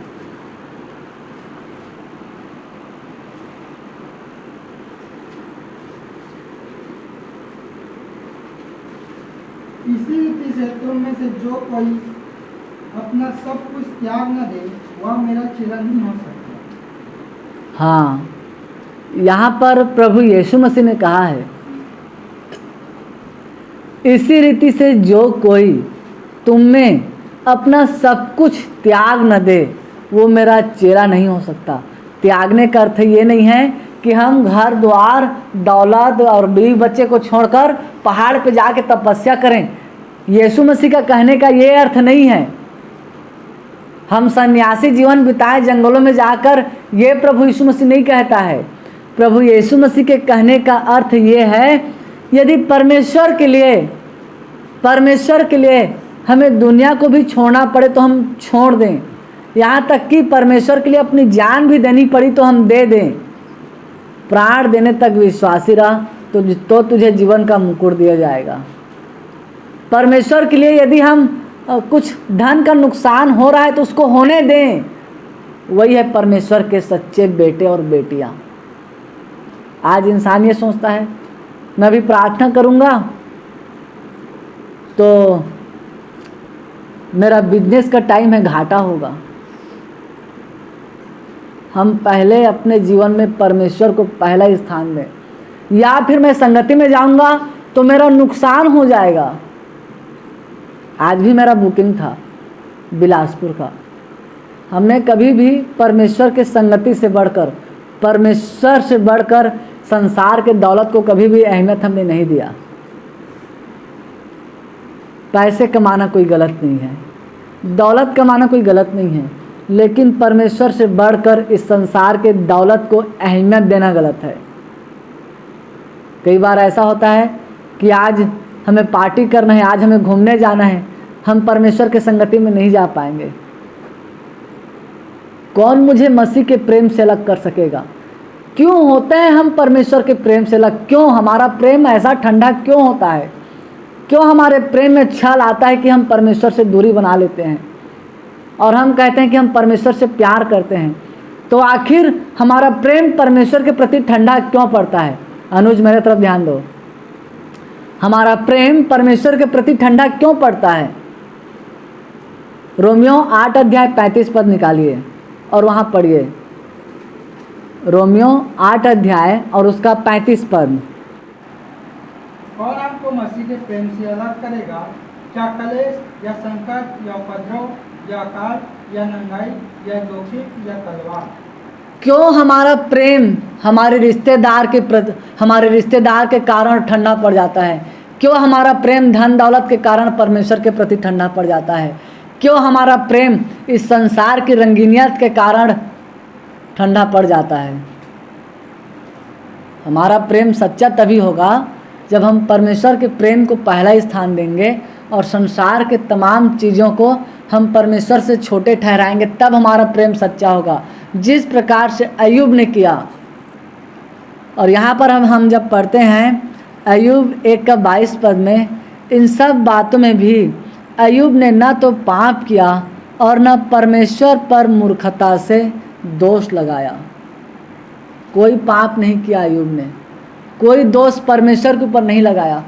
इसी रीति से तुम में से जो कोई अपना सब कुछ त्याग न दे वह मेरा चेला नहीं हो सकता। हाँ, यहाँ पर प्रभु यीशु मसीह ने कहा है, इसी रीति से जो कोई तुम में अपना सब कुछ त्याग न दे वो मेरा चेला नहीं हो सकता। त्यागने का अर्थ ये नहीं है कि हम घर द्वार दौलत और बीवी बच्चे को छोड़कर पहाड़ पे जाके तपस्या करें। यीशु मसीह का कहने का ये अर्थ नहीं है। हम सन्यासी जीवन बिताएं जंगलों में जाकर, ये प्रभु यीशु मसीह नहीं कहता है। प्रभु यीशु मसीह के कहने का अर्थ ये है, यदि परमेश्वर के लिए हमें दुनिया को भी छोड़ना पड़े तो हम छोड़ दें। यहाँ तक कि परमेश्वर के लिए अपनी जान भी देनी पड़ी तो हम दे दें। प्राण देने तक विश्वासी रहा तो तुझे जीवन का मुकुट दिया जाएगा। परमेश्वर के लिए यदि हम कुछ धन का नुकसान हो रहा है तो उसको होने दें। वही है परमेश्वर के सच्चे बेटे और बेटियां। आज इंसान ये सोचता है मैं भी प्रार्थना करूंगा तो मेरा बिजनेस का टाइम है, घाटा होगा। हम पहले अपने जीवन में परमेश्वर को पहला स्थान दें, या फिर मैं संगति में जाऊंगा तो मेरा नुकसान हो जाएगा। आज भी मेरा बुकिंग था बिलासपुर का। हमने कभी भी परमेश्वर के संगति से बढ़कर, परमेश्वर से बढ़कर संसार के दौलत को कभी भी अहमियत हमने नहीं दिया। पैसे कमाना कोई गलत नहीं है, दौलत कमाना कोई गलत नहीं है, लेकिन परमेश्वर से बढ़कर इस संसार के दौलत को अहमियत देना गलत है। कई बार ऐसा होता है कि आज हमें पार्टी करना है, आज हमें घूमने जाना है, हम परमेश्वर के संगति में नहीं जा पाएंगे। कौन मुझे मसीह के प्रेम से अलग कर सकेगा? क्यों होते हैं हम परमेश्वर के प्रेम से अलग? क्यों हमारा प्रेम ऐसा ठंडा क्यों होता है? क्यों हमारे प्रेम में छल आता है कि हम परमेश्वर से दूरी बना लेते हैं और हम कहते हैं कि हम परमेश्वर से प्यार करते हैं? तो आखिर हमारा प्रेम परमेश्वर के प्रति ठंडा क्यों पड़ता है? अनुज मेरे तरफ ध्यान दो। हमारा प्रेम परमेश्वर के प्रति ठंडा क्यों पड़ता है? रोमियो 8 अध्याय 35 पद निकालिए और वहाँ पढ़िए। रोमियो 8 अध्याय और उसका 35 पद। कौन आपको मसीह के प्रेम से अलग करेगा? क्या कलेश या संकट या उपद्रव या अकाल या नंगाई या जोखिम या तलवार? क्यों हमारा प्रेम हमारे रिश्तेदार के कारण ठंडा पड़ जाता है? क्यों हमारा प्रेम धन दौलत के कारण परमेश्वर के प्रति ठंडा पड़ जाता है? क्यों हमारा प्रेम इस संसार की रंगीनियत के कारण ठंडा पड़ जाता है? हमारा प्रेम सच्चा तभी होगा जब हम परमेश्वर के प्रेम को पहला स्थान देंगे और संसार के तमाम चीज़ों को हम परमेश्वर से छोटे ठहराएंगे, तब हमारा प्रेम सच्चा होगा, जिस प्रकार से अय्यूब ने किया। और यहाँ पर हम जब पढ़ते हैं अय्यूब 1:22 पद में, इन सब बातों में भी अय्यूब ने न तो पाप किया और न परमेश्वर पर मूर्खता से दोष लगाया। कोई पाप नहीं किया अय्यूब ने, कोई दोष परमेश्वर के ऊपर नहीं लगाया।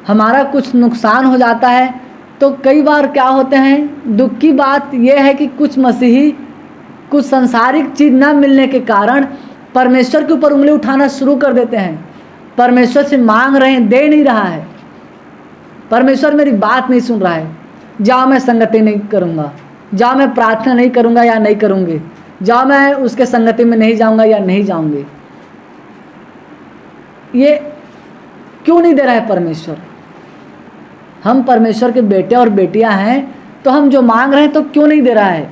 हमारा कुछ नुकसान हो जाता है तो कई बार क्या होते हैं, दुख की बात यह है कि कुछ मसीही कुछ सांसारिक चीज़ न मिलने के कारण परमेश्वर के ऊपर उंगली उठाना शुरू कर देते हैं। परमेश्वर से मांग रहे हैं, दे नहीं रहा है। परमेश्वर मेरी बात नहीं सुन रहा है, जाओ मैं संगति नहीं करूँगा, जाओ मैं प्रार्थना नहीं करूँगा या नहीं करूँगी, जाओ मैं उसके संगति में नहीं जाऊँगा या नहीं जाऊँगी। ये क्यों नहीं दे रहा है परमेश्वर? हम परमेश्वर के बेटे और बेटियां हैं, तो हम जो मांग रहे हैं तो क्यों नहीं दे रहा है?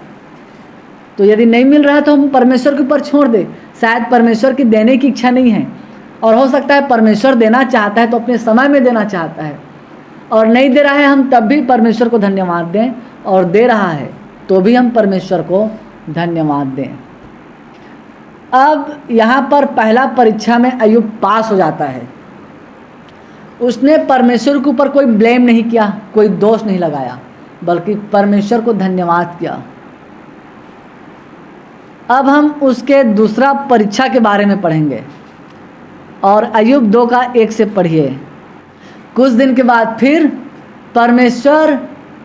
तो यदि नहीं मिल रहा है तो हम परमेश्वर के ऊपर छोड़ दे। शायद परमेश्वर की देने की इच्छा नहीं है, और हो सकता है परमेश्वर देना चाहता है तो अपने समय में देना चाहता है, और नहीं दे रहा है हम तब भी परमेश्वर को धन्यवाद दें, और दे रहा है तो भी हम परमेश्वर को धन्यवाद दें। अब यहाँ पर पहला परीक्षा में अय्यूब पास हो जाता है। उसने परमेश्वर के ऊपर कोई ब्लेम नहीं किया, कोई दोष नहीं लगाया, बल्कि परमेश्वर को धन्यवाद किया। अब हम उसके दूसरा परीक्षा के बारे में पढ़ेंगे, और अय्यूब 2:1 से पढ़िए। कुछ दिन के बाद फिर परमेश्वर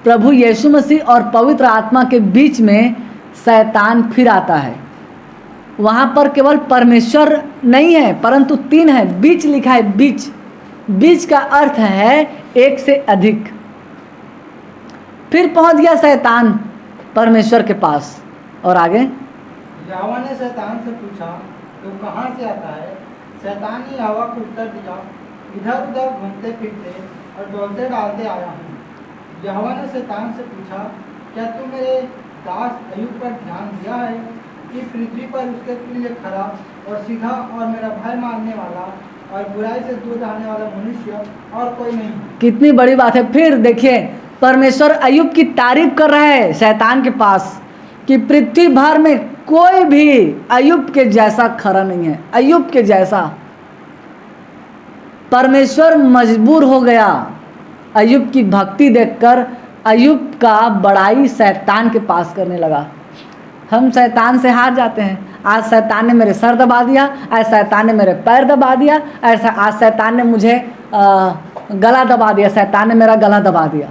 प्रभु यीशु मसीह और पवित्र आत्मा के बीच में शैतान फिर आता है। वहाँ पर केवल परमेश्वर नहीं है, परंतु 3 है, बीच लिखा है, बीच। बीच का अर्थ है एक से अधिक। फिर पहुंच गया शैतान परमेश्वर के पास, और आगे यहोवा ने शैतान से पूछा, तू कहाँ से आता है? शैतान ने यहोवा को उत्तर दिया, इधर उधर घूमते फिरते और डोलते डालते आया हूँ। यहोवा ने शैतान से पूछा, क्या तू मेरे दास अय्यूब पर ध्यान दिया है कि पृथ्वी पर उसके लिए खरा और सीधा और मेरा भय मानने वाला और बुराई से दूर रहने वाला मनुष्य और कोई नहीं? कितनी बड़ी बात है। फिर देखिए, परमेश्वर अय्यूब की तारीफ कर रहा है शैतान के पास कि पृथ्वी भर में कोई भी अय्यूब के जैसा खरा नहीं है, अय्यूब के जैसा। परमेश्वर मजबूर हो गया अय्यूब की भक्ति देखकर, अय्यूब का बड़ाई शैतान के पास करने लगा। हम शैतान से हार जाते हैं। आज शैतान ने मेरे सर दबा दिया, आज शैतान ने मेरे पैर दबा दिया, ऐसा आज शैतान ने मुझे गला दबा दिया, शैतान ने मेरा गला दबा दिया,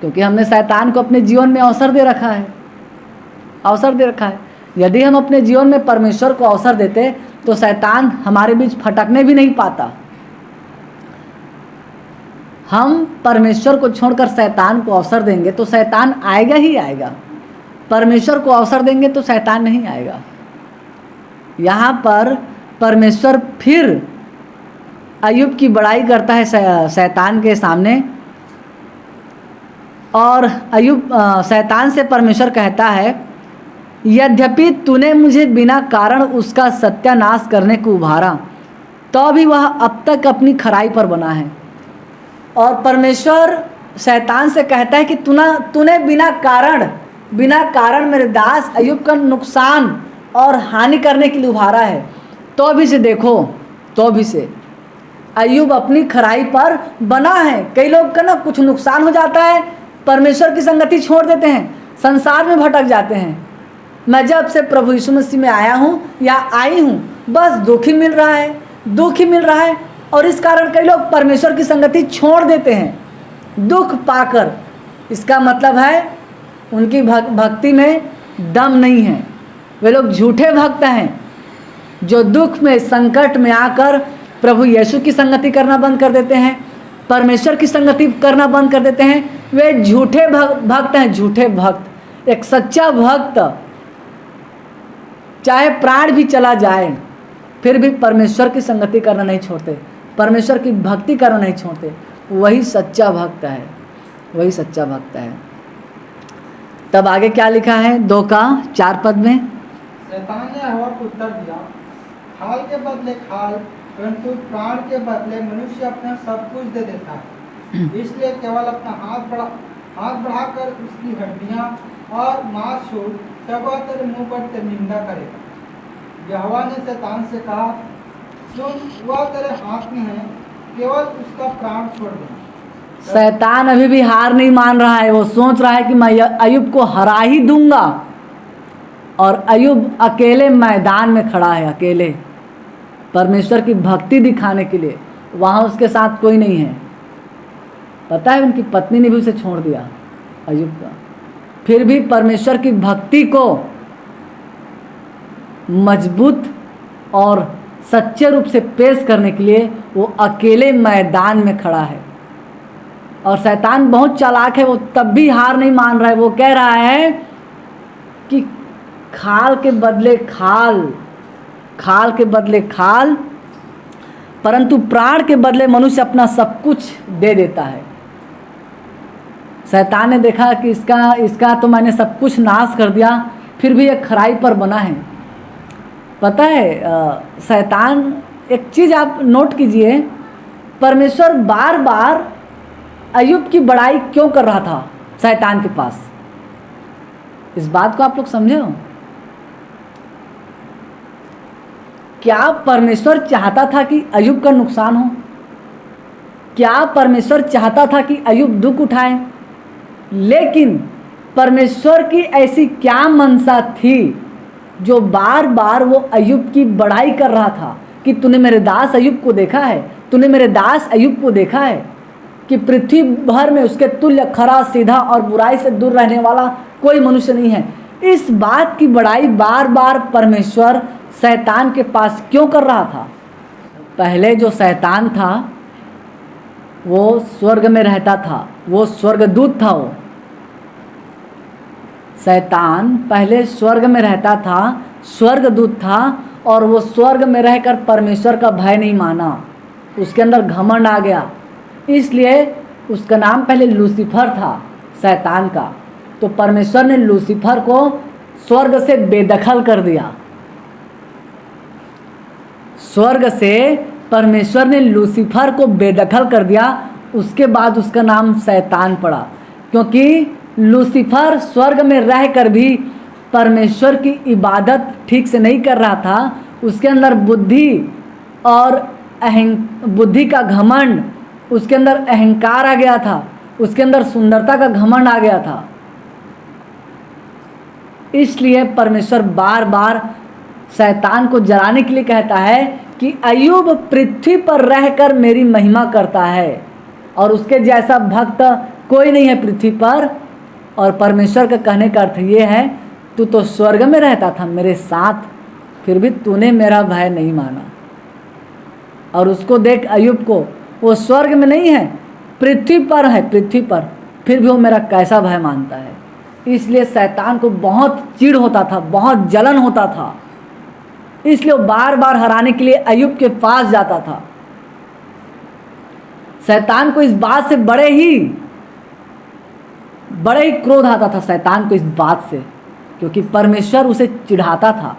क्योंकि हमने शैतान को अपने जीवन में अवसर दे रखा है, अवसर दे रखा है। यदि हम अपने जीवन में परमेश्वर को अवसर देते तो शैतान हमारे बीच फटकने भी नहीं पाता। हम परमेश्वर को छोड़कर शैतान को अवसर देंगे तो शैतान आएगा ही आएगा, परमेश्वर को अवसर देंगे तो शैतान नहीं आएगा। यहाँ पर परमेश्वर फिर अय्यूब की बड़ाई करता है शैतान के सामने, और अय्यूब शैतान से परमेश्वर कहता है, यद्यपि तूने मुझे बिना कारण उसका सत्यानाश करने को उभारा, तो भी वह अब तक अपनी खराई पर बना है। और परमेश्वर शैतान से कहता है कि तूने बिना कारण मेरे दास अय्यूब का नुकसान और हानि करने के लिए उभारा है, तो भी से देखो, तो भी से अय्यूब अपनी खराई पर बना है। कई लोग का ना कुछ नुकसान हो जाता है, परमेश्वर की संगति छोड़ देते हैं, संसार में भटक जाते हैं। मैं जब से प्रभु यीशु मसीह में आया हूँ या आई हूँ, बस दुख ही मिल रहा है, दुख ही मिल रहा है, और इस कारण कई लोग परमेश्वर की संगति छोड़ देते हैं दुख पाकर। इसका मतलब है उनकी भक्ति में दम नहीं है। वे लोग झूठे भक्त हैं जो दुख में, संकट में आकर प्रभु यीशु की संगति करना बंद कर देते हैं, परमेश्वर की संगति करना बंद कर देते हैं। वे झूठे भक्त हैं, झूठे भक्त। एक सच्चा भक्त चाहे प्राण भी चला जाए फिर भी परमेश्वर की संगति करना नहीं छोड़ते, परमेश्वर की भक्ति करना नहीं छोड़ते। वही सच्चा भक्त है, वही सच्चा भक्त है। तब आगे क्या लिखा है 2:4 में? शैतान ने हवा को उत्तर दिया, खाल के बदले खाल, परंतु प्राण के बदले मनुष्य अपना सब कुछ दे देता है। इसलिए केवल अपना हाथ बढ़ाकर उसकी हड्डियां और मांस छोड़, तब वह तेरे मुंह पर तेरी निंदा करेगा। यहोवा ने शैतान से कहा, सुन, वह तेरे हाथ में है, केवल उसका प्राण छोड़ दे। शैतान अभी भी हार नहीं मान रहा है। वो सोच रहा है कि मैं अय्यूब को हरा ही दूंगा, और अय्यूब अकेले मैदान में खड़ा है, अकेले परमेश्वर की भक्ति दिखाने के लिए। वहाँ उसके साथ कोई नहीं है। पता है उनकी पत्नी ने भी उसे छोड़ दिया अय्यूब का। फिर भी परमेश्वर की भक्ति को मजबूत और सच्चे रूप से पेश करने के लिए वो अकेले मैदान में खड़ा है। और शैतान बहुत चालाक है, वो तब भी हार नहीं मान रहा है। वो कह रहा है कि खाल के बदले खाल, खाल के बदले खाल, परंतु प्राण के बदले मनुष्य अपना सब कुछ दे देता है। शैतान ने देखा कि इसका तो मैंने सब कुछ नाश कर दिया, फिर भी एक खराई पर बना है। पता है शैतान, एक चीज़ आप नोट कीजिए, परमेश्वर बार बार अय्यूब की बड़ाई क्यों कर रहा था शैतान के पास? इस बात को आप लोग समझे हो? क्या परमेश्वर चाहता था कि अय्यूब का नुकसान हो? क्या परमेश्वर चाहता था कि अय्यूब दुख उठाए? लेकिन परमेश्वर की ऐसी क्या मनसा थी जो बार बार वो अय्यूब की बड़ाई कर रहा था कि तूने मेरे दास अय्यूब को देखा है, तूने मेरे दास अय्यूब को देखा है कि पृथ्वी भर में उसके तुल्य खरा, सीधा और बुराई से दूर रहने वाला कोई मनुष्य नहीं है। इस बात की बड़ाई बार बार परमेश्वर शैतान के पास क्यों कर रहा था? पहले जो शैतान था वो स्वर्ग में रहता था, वो स्वर्गदूत था। वो शैतान पहले स्वर्ग में रहता था, स्वर्गदूत था, और वो स्वर्ग में रहकर परमेश्वर का भय नहीं माना, उसके अंदर घमंड आ गया। इसलिए उसका नाम पहले लूसीफर था, शैतान का। तो परमेश्वर ने लूसीफर को स्वर्ग से बेदखल कर दिया। स्वर्ग से परमेश्वर ने लूसीफर को बेदखल कर दिया। उसके बाद उसका नाम शैतान पड़ा, क्योंकि लूसीफर स्वर्ग में रहकर भी परमेश्वर की इबादत ठीक से नहीं कर रहा था। उसके अंदर बुद्धि और बुद्धि का घमंड, उसके अंदर अहंकार आ गया था, उसके अंदर सुंदरता का घमंड आ गया था। इसलिए परमेश्वर बार बार शैतान को जलाने के लिए कहता है कि अय्यूब पृथ्वी पर रहकर मेरी महिमा करता है, और उसके जैसा भक्त कोई नहीं है पृथ्वी पर। और परमेश्वर का कहने का अर्थ ये है, तू तो स्वर्ग में रहता था मेरे साथ, फिर भी तूने मेरा भय नहीं माना। और उसको देख अय्यूब को, वो स्वर्ग में नहीं है, पृथ्वी पर है, पृथ्वी पर, फिर भी वो मेरा कैसा भय मानता है। इसलिए शैतान को बहुत चिढ़ होता था, बहुत जलन होता था। इसलिए वो बार बार हराने के लिए अय्यूब के पास जाता था। शैतान को इस बात से बड़े ही क्रोध आता था शैतान को इस बात से, क्योंकि परमेश्वर उसे चिढ़ाता था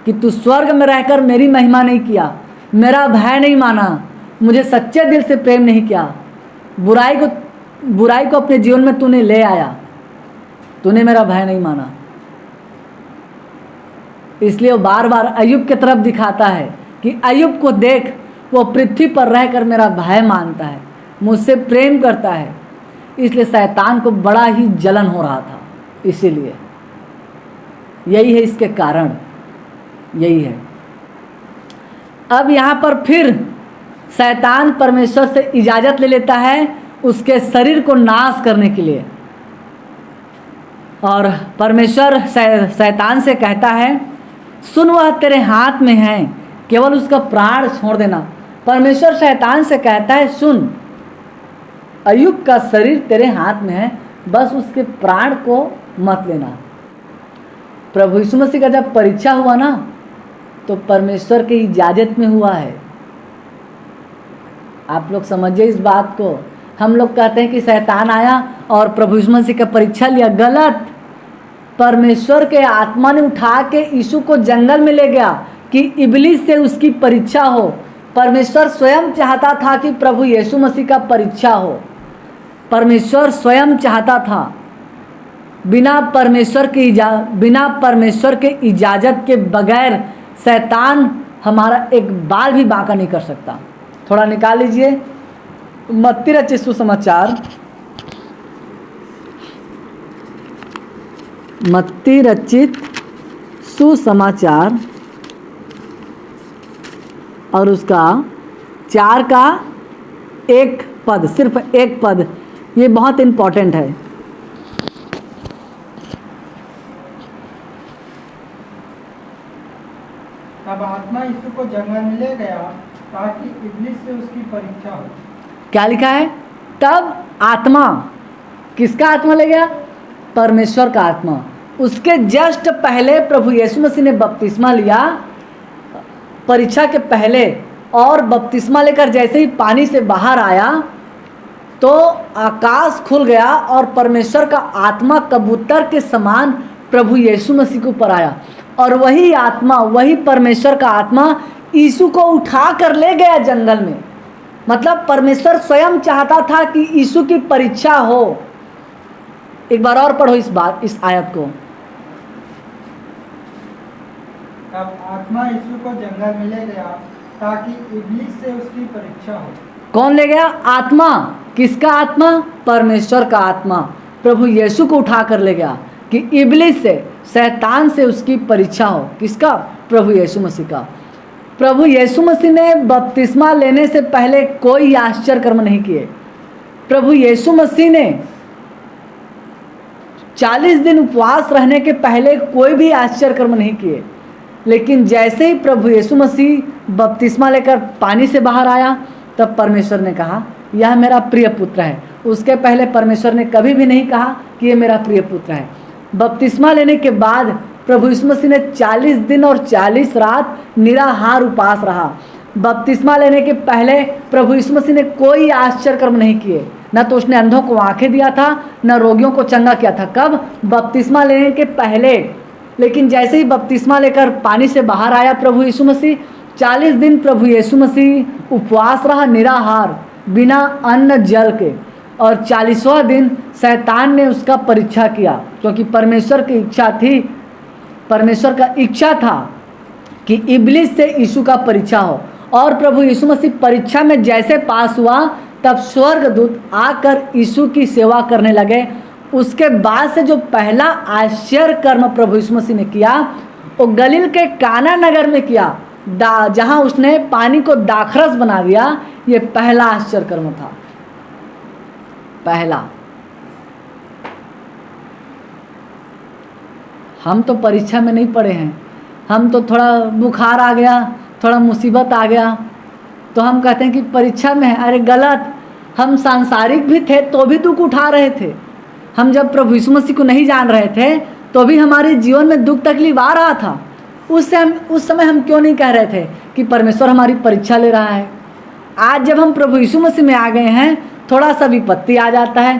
कि तू स्वर्ग में रहकर मेरी महिमा नहीं किया, मेरा भय नहीं माना, मुझे सच्चे दिल से प्रेम नहीं किया, बुराई को अपने जीवन में तूने ले आया, तूने मेरा भय नहीं माना। इसलिए वो बार बार अय्यूब की तरफ दिखाता है कि अय्यूब को देख, वो पृथ्वी पर रहकर मेरा भय मानता है, मुझसे प्रेम करता है। इसलिए शैतान को बड़ा ही जलन हो रहा था। इसीलिए यही है इसके कारण, यही है। अब यहाँ पर फिर शैतान परमेश्वर से इजाज़त ले लेता है उसके शरीर को नाश करने के लिए, और परमेश्वर शैतान से कहता है, सुन वह तेरे हाथ में है, केवल उसका प्राण छोड़ देना। परमेश्वर शैतान से कहता है, सुन, अय्यूब का शरीर तेरे हाथ में है, बस उसके प्राण को मत लेना। प्रभु यीशु मसीह का जब परीक्षा हुआ ना, तो परमेश्वर की इजाज़त में हुआ है। आप लोग समझिए इस बात को। हम लोग कहते हैं कि शैतान आया और प्रभु यीशु मसीह का परीक्षा लिया, गलत। परमेश्वर के आत्मा ने उठा के यीशु को जंगल में ले गया कि इब्लिस से उसकी परीक्षा हो। परमेश्वर स्वयं चाहता था कि प्रभु यीशु मसीह का परीक्षा हो। परमेश्वर स्वयं चाहता था। बिना परमेश्वर के इजाज़त के बगैर शैतान हमारा एक बाल भी बांका नहीं कर सकता। थोड़ा निकाल लीजिए मत्ती रचित सुसमाचार, मत्ती रचित सुसमाचार और उसका 4 का 1 पद, सिर्फ 1 पद, ये बहुत इम्पोर्टेंट है। तब आत्मा यीशु को जंगल में ले गया ताकि इब्लिस से उसकी परीक्षा हो। क्या लिखा है? तब आत्मा, किसका आत्मा ले गया? परमेश्वर का आत्मा। उसके जस्ट पहले प्रभु यीशु मसीह ने बपतिस्मा लिया, परीक्षा के पहले, और बपतिस्मा लेकर जैसे ही पानी से बाहर आया तो आकाश खुल गया और परमेश्वर का आत्मा कबूतर के समान प्रभु यीशु मसीह के ऊपर आया। और वही आत्मा, वही परमेश्वर का आत्मा यीशु को उठा कर ले गया जंगल में। मतलब परमेश्वर स्वयं चाहता था कि यीशु की परीक्षा हो। एक बार और पढ़ो इस आयत को। तब आत्मा यीशु को जंगल में ले गया ताकि इब्लीस से उसकी परीक्षा हो। कौन ले गया? आत्मा। किसका आत्मा? परमेश्वर का आत्मा प्रभु यीशु को उठा कर ले गया कि इब्लीस से, शैतान से उसकी परीक्षा हो। किसका? प्रभु यीशु मसीह का। प्रभु यीशु मसीह ने बपतिस्मा लेने से पहले कोई आश्चर्य कर्म नहीं किए। प्रभु यीशु मसीह ने 40 दिन उपवास रहने के पहले कोई भी आश्चर्य कर्म नहीं किए। लेकिन जैसे ही प्रभु यीशु मसीह बपतिस्मा लेकर पानी से बाहर आया, तब परमेश्वर ने कहा यह मेरा प्रिय पुत्र है। उसके पहले परमेश्वर ने कभी भी नहीं कहा कि ये मेरा प्रिय पुत्र है। बपतिस्मा लेने के बाद प्रभु यीशु मसीह ने 40 दिन और 40 रात निराहार उपवास रहा। बपतिस्मा लेने के पहले प्रभु यीशु मसीह ने कोई आश्चर्य कर्म नहीं किए। न तो उसने अंधों को आंखें दिया था, न रोगियों को चंगा किया था। कब? बपतिस्मा लेने के पहले। लेकिन जैसे ही बपतिस्मा लेकर पानी से बाहर आया प्रभु यीशु मसीह, 40 दिन प्रभु यीशु मसीह उपवास रहा, निराहार, बिना अन्न जल के। और 40वां दिन शैतान ने उसका परीक्षा किया, क्योंकि परमेश्वर की इच्छा थी, परमेश्वर का इच्छा था कि इब्लीस से यीशु का परीक्षा हो। और प्रभु यीशु मसीह परीक्षा में जैसे पास हुआ, तब स्वर्गदूत आकर यीशु की सेवा करने लगे। उसके बाद से जो पहला आश्चर्य कर्म प्रभु यीशु मसीह ने किया, वो गलील के काना नगर में किया, जहां उसने पानी को दाखरस बना दिया। ये पहला आश्चर्य कर्म था, पहला। हम तो परीक्षा में नहीं पढ़े हैं, हम तो थोड़ा बुखार आ गया, थोड़ा मुसीबत आ गया तो हम कहते हैं कि परीक्षा में है। अरे गलत, हम सांसारिक भी थे तो भी दुख उठा रहे थे। हम जब प्रभु यीशु मसीह को नहीं जान रहे थे तो भी हमारे जीवन में दुख तकलीफ आ रहा था। उस समय हम क्यों नहीं कह रहे थे कि परमेश्वर हमारी परीक्षा ले रहा है? आज जब हम प्रभु यीशु मसीह में आ गए हैं, थोड़ा सा विपत्ति आ जाता है,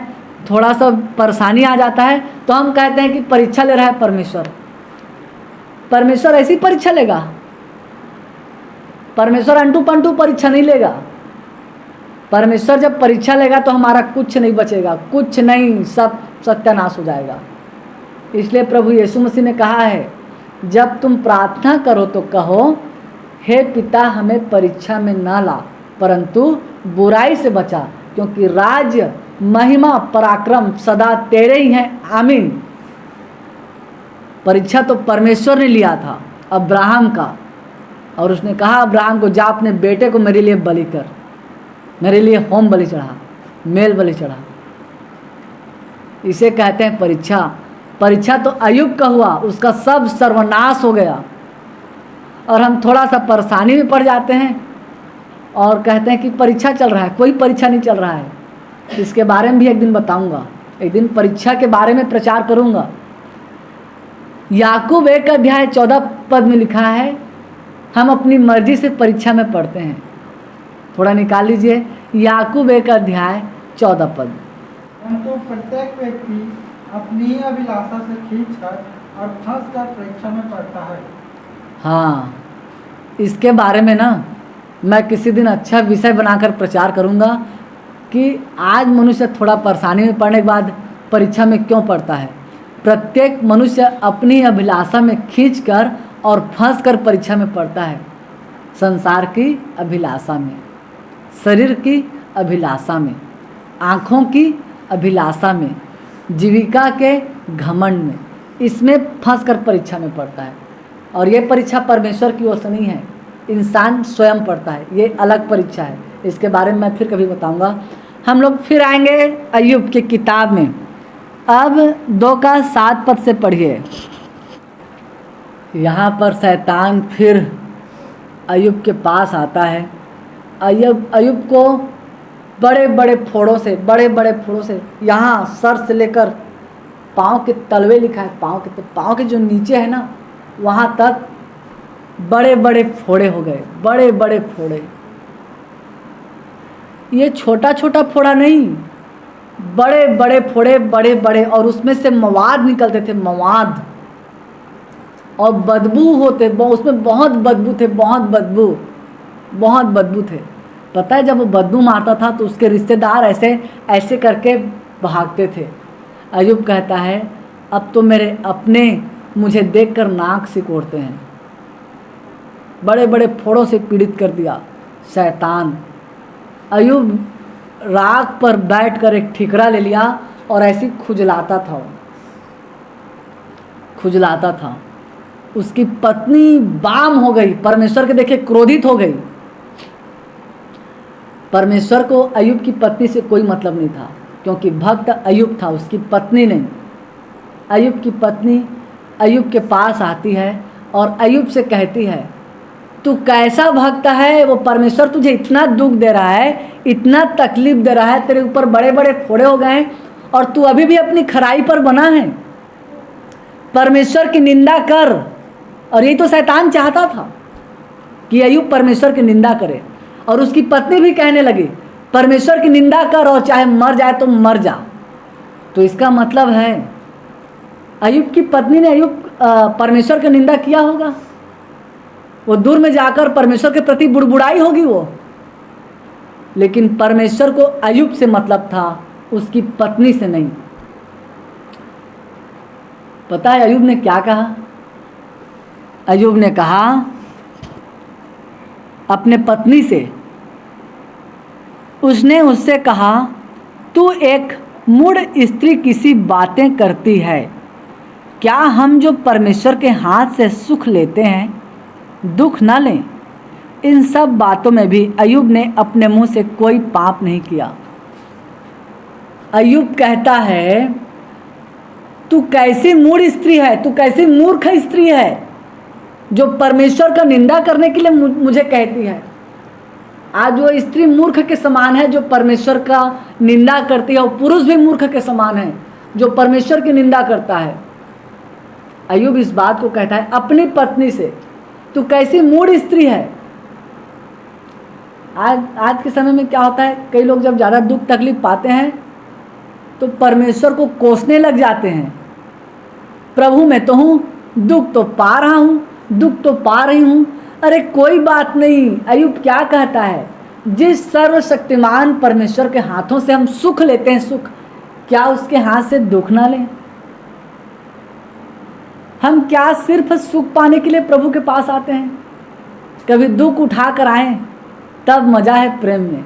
थोड़ा सा परेशानी आ जाता है, तो हम कहते हैं कि परीक्षा ले रहा है परमेश्वर। परमेश्वर ऐसी परीक्षा लेगा? परमेश्वर अंटू पंटू परीक्षा नहीं लेगा। परमेश्वर जब परीक्षा लेगा तो हमारा कुछ नहीं बचेगा, कुछ नहीं, सब सत्यानाश हो जाएगा। इसलिए प्रभु यीशु मसीह ने कहा है, जब तुम प्रार्थना करो तो कहो, हे पिता हमें परीक्षा में ना ला, परंतु बुराई से बचा, क्योंकि राज्य, महिमा, पराक्रम सदा तेरे ही हैं, आमीन। परीक्षा तो परमेश्वर ने लिया था अब्राहम का, और उसने कहा अब्राहम को, जा अपने बेटे को मेरे लिए बलि कर, मेरे लिए होम बलि चढ़ा, मेल बलि चढ़ा। इसे कहते हैं परीक्षा। परीक्षा तो अय्यूब का हुआ, उसका सब सर्वनाश हो गया। और हम थोड़ा सा परेशानी में पड़ जाते हैं और कहते हैं कि परीक्षा चल रहा है। कोई परीक्षा नहीं चल रहा है। इसके बारे में भी एक दिन बताऊंगा, एक दिन परीक्षा के बारे में प्रचार करूंगा। याकूब 1 अध्याय 14 पद में लिखा है, हम अपनी मर्जी से परीक्षा में पढ़ते हैं। थोड़ा निकाल लीजिए, याकूब 1 अध्याय 14 पद। परंतु प्रत्येक व्यक्ति अपनी ही अभिलाषा से खींचकर और फंसकर परीक्षा में पड़ता है। हाँ, इसके बारे में ना मैं किसी दिन अच्छा विषय बनाकर प्रचार करूंगा कि आज मनुष्य थोड़ा परेशानी में पड़ने के बाद परीक्षा में क्यों पड़ता है। प्रत्येक मनुष्य अपनी अभिलाषा में खींचकर और फंसकर परीक्षा में पड़ता है। संसार की अभिलाषा में, शरीर की अभिलाषा में, आँखों की अभिलाषा में, जीविका के घमंड में, इसमें फंसकर परीक्षा में पड़ता है। और ये परीक्षा परमेश्वर की ओर से नहीं है, इंसान स्वयं पड़ता है। ये अलग परीक्षा है, इसके बारे में मैं फिर कभी बताऊंगा। हम लोग फिर आएंगे अय्यूब की किताब में। अब 2:7 पद से पढ़िए। यहाँ पर शैतान फिर अय्यूब के पास आता है। अय्यूब को बड़े बड़े फोड़ों से यहाँ सर से लेकर पाँव के तलवे लिखा है, पाँव के जो नीचे है ना वहाँ तक बड़े बड़े फोड़े हो गए, बड़े बड़े फोड़े। ये छोटा छोटा फोड़ा नहीं, बड़े बड़े फोड़े, बड़े बड़े, और उसमें से मवाद निकलते थे, मवाद, और बदबू होते, उसमें बहुत बदबू थे, बहुत बदबू थे। पता है जब वो बदबू मारता था तो उसके रिश्तेदार ऐसे ऐसे करके भागते थे। अय्यूब कहता है अब तो मेरे अपने मुझे देखकर नाक सिकोड़ते हैं। बड़े बड़े फोड़ों से पीड़ित कर दिया शैतान। अय्यूब राख पर बैठकर एक ठिकरा ले लिया और ऐसी खुजलाता था। उसकी पत्नी बाम हो गई, परमेश्वर के देखे क्रोधित हो गई। परमेश्वर को अय्यूब की पत्नी से कोई मतलब नहीं था, क्योंकि भक्त अय्यूब था, उसकी पत्नी नहीं। अय्यूब की पत्नी अय्यूब के पास आती है और अय्यूब से कहती है तू कैसा भक्त है, वो परमेश्वर तुझे इतना दुख दे रहा है, इतना तकलीफ दे रहा है, तेरे ऊपर बड़े बड़े फोड़े हो गए और तू अभी भी अपनी खराई पर बना है, परमेश्वर की निंदा कर। और यही तो शैतान चाहता था कि अय्यूब परमेश्वर की निंदा करे। और उसकी पत्नी भी कहने लगी परमेश्वर की निंदा कर और चाहे मर जाए तो मर जा। तो इसका मतलब है अय्यूब की पत्नी ने परमेश्वर की निंदा किया होगा, वो दूर में जाकर परमेश्वर के प्रति बुड़बुड़ाई होगी वो। लेकिन परमेश्वर को अय्यूब से मतलब था, उसकी पत्नी से नहीं। पता है अय्यूब ने क्या कहा? अय्यूब ने कहा अपने पत्नी से, उसने उससे कहा तू एक मूढ़ स्त्री किसी बातें करती है, क्या हम जो परमेश्वर के हाथ से सुख लेते हैं दुख न लें? इन सब बातों में भी अय्यूब ने अपने मुंह से कोई पाप नहीं किया। अय्यूब कहता है तू कैसी मूढ़ स्त्री है, तू कैसी मूर्ख स्त्री है जो परमेश्वर का निंदा करने के लिए मुझे कहती है। आज वो स्त्री मूर्ख के समान है जो परमेश्वर का निंदा करती है, और पुरुष भी मूर्ख के समान है जो परमेश्वर की निंदा करता है। अय्यूब इस बात को कहता है अपनी पत्नी से, तू कैसी मूढ़ स्त्री है। आज के समय में क्या होता है, कई लोग जब ज़्यादा दुख तकलीफ पाते हैं तो परमेश्वर को कोसने लग जाते हैं। प्रभु मैं तो हूँ, दुख तो पा रहा हूँ, दुख तो पा रही हूँ। अरे कोई बात नहीं। अय्यूब क्या कहता है, जिस सर्वशक्तिमान परमेश्वर के हाथों से हम सुख लेते हैं, सुख, क्या उसके हाथ से दुख ना लें? हम क्या सिर्फ सुख पाने के लिए प्रभु के पास आते हैं? कभी दुख उठा कर आएँ तब मज़ा है प्रेम में,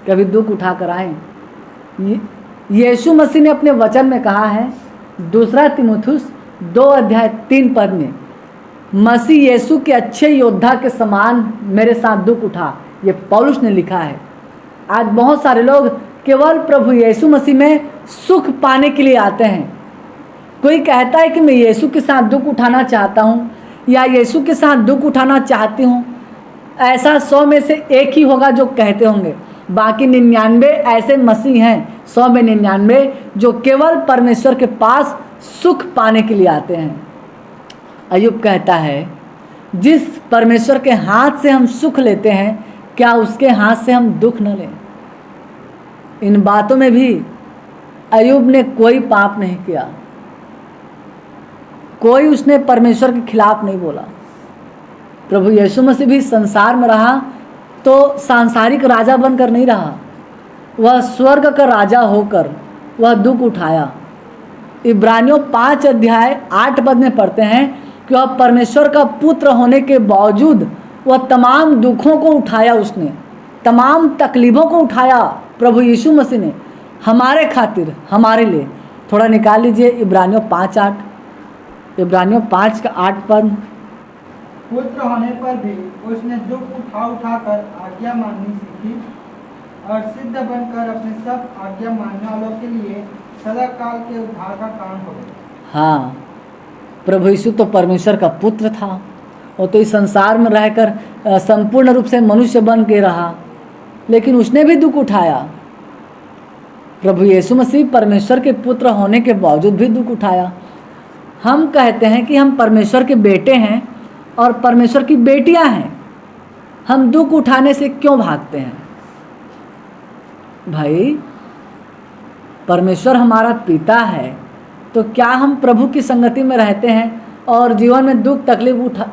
कभी दुख उठा कर आएँ। यीशु मसीह ने अपने वचन में कहा है 2 तीमुथियुस 2:3 में, मसीह यीशु के अच्छे योद्धा के समान मेरे साथ दुख उठा। ये पौलुस ने लिखा है। आज बहुत सारे लोग केवल प्रभु यीशु मसीह में सुख पाने के लिए आते हैं। कोई कहता है कि मैं यीशु के साथ दुख उठाना चाहता हूँ या यीशु के साथ दुख उठाना चाहती हूँ। ऐसा 100 में से 1 ही होगा जो कहते होंगे, बाकी 99 ऐसे मसीह हैं, 100 में 99 जो केवल परमेश्वर के पास सुख पाने के लिए आते हैं। अय्यूब कहता है जिस परमेश्वर के हाथ से हम सुख लेते हैं, क्या उसके हाथ से हम दुख न लें? इन बातों में भी अय्यूब ने कोई पाप नहीं किया, कोई उसने परमेश्वर के खिलाफ नहीं बोला। प्रभु यीशु मसीह भी संसार में रहा तो सांसारिक राजा बनकर नहीं रहा, वह स्वर्ग का राजा होकर वह दुख उठाया। इब्रानियों 5:8 में पढ़ते हैं कि वह परमेश्वर का पुत्र होने के बावजूद वह तमाम दुखों को उठाया, उसने तमाम तकलीफ़ों को उठाया। प्रभु यीशु मसीह ने हमारे खातिर, हमारे लिए। थोड़ा निकाल लीजिए इब्रानियों 5:8, इब्रानियों 5:8। पुत्र होने पर भी उसने दुख उठा कर आज्ञा माननी सीखी और सिद्ध बनकर अपने सब आज्ञा मानने वालों के लिए सदा काल के उद्धार का कारण हो गया। हाँ, प्रभु यीशु तो परमेश्वर का पुत्र था, वो तो इस संसार में रहकर संपूर्ण रूप से मनुष्य बन के रहा, लेकिन उसने भी दुख उठाया। प्रभु यीशु मसीह परमेश्वर के पुत्र होने के बावजूद भी दुख उठाया। हम कहते हैं कि हम परमेश्वर के बेटे हैं और परमेश्वर की बेटियां हैं, हम दुख उठाने से क्यों भागते हैं? भाई, परमेश्वर हमारा पिता है, तो क्या हम प्रभु की संगति में रहते हैं और जीवन में दुख तकलीफ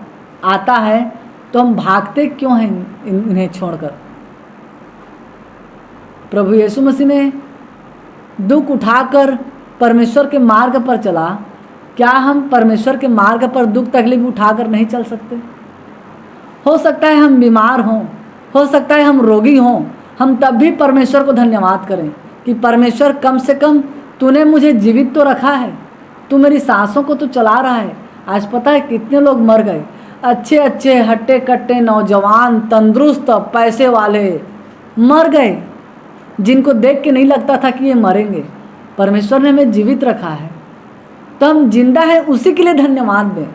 आता है तो हम भागते क्यों हैं इन्हें छोड़कर? प्रभु यीशु मसीह ने दुख उठाकर परमेश्वर के मार्ग पर चला, क्या हम परमेश्वर के मार्ग पर दुख तकलीफ उठाकर नहीं चल सकते? हो सकता है हम बीमार हों, हो सकता है हम रोगी हों, हम तब भी परमेश्वर को धन्यवाद करें कि परमेश्वर कम से कम तूने मुझे जीवित तो रखा है, तू मेरी सांसों को तो चला रहा है। आज पता है कितने लोग मर गए, अच्छे अच्छे हट्टे कट्टे नौजवान तंदुरुस्त पैसे वाले मर गए, जिनको देख के नहीं लगता था कि ये मरेंगे। परमेश्वर ने हमें जीवित रखा है तो हम जिंदा हैं, उसी के लिए धन्यवाद दें।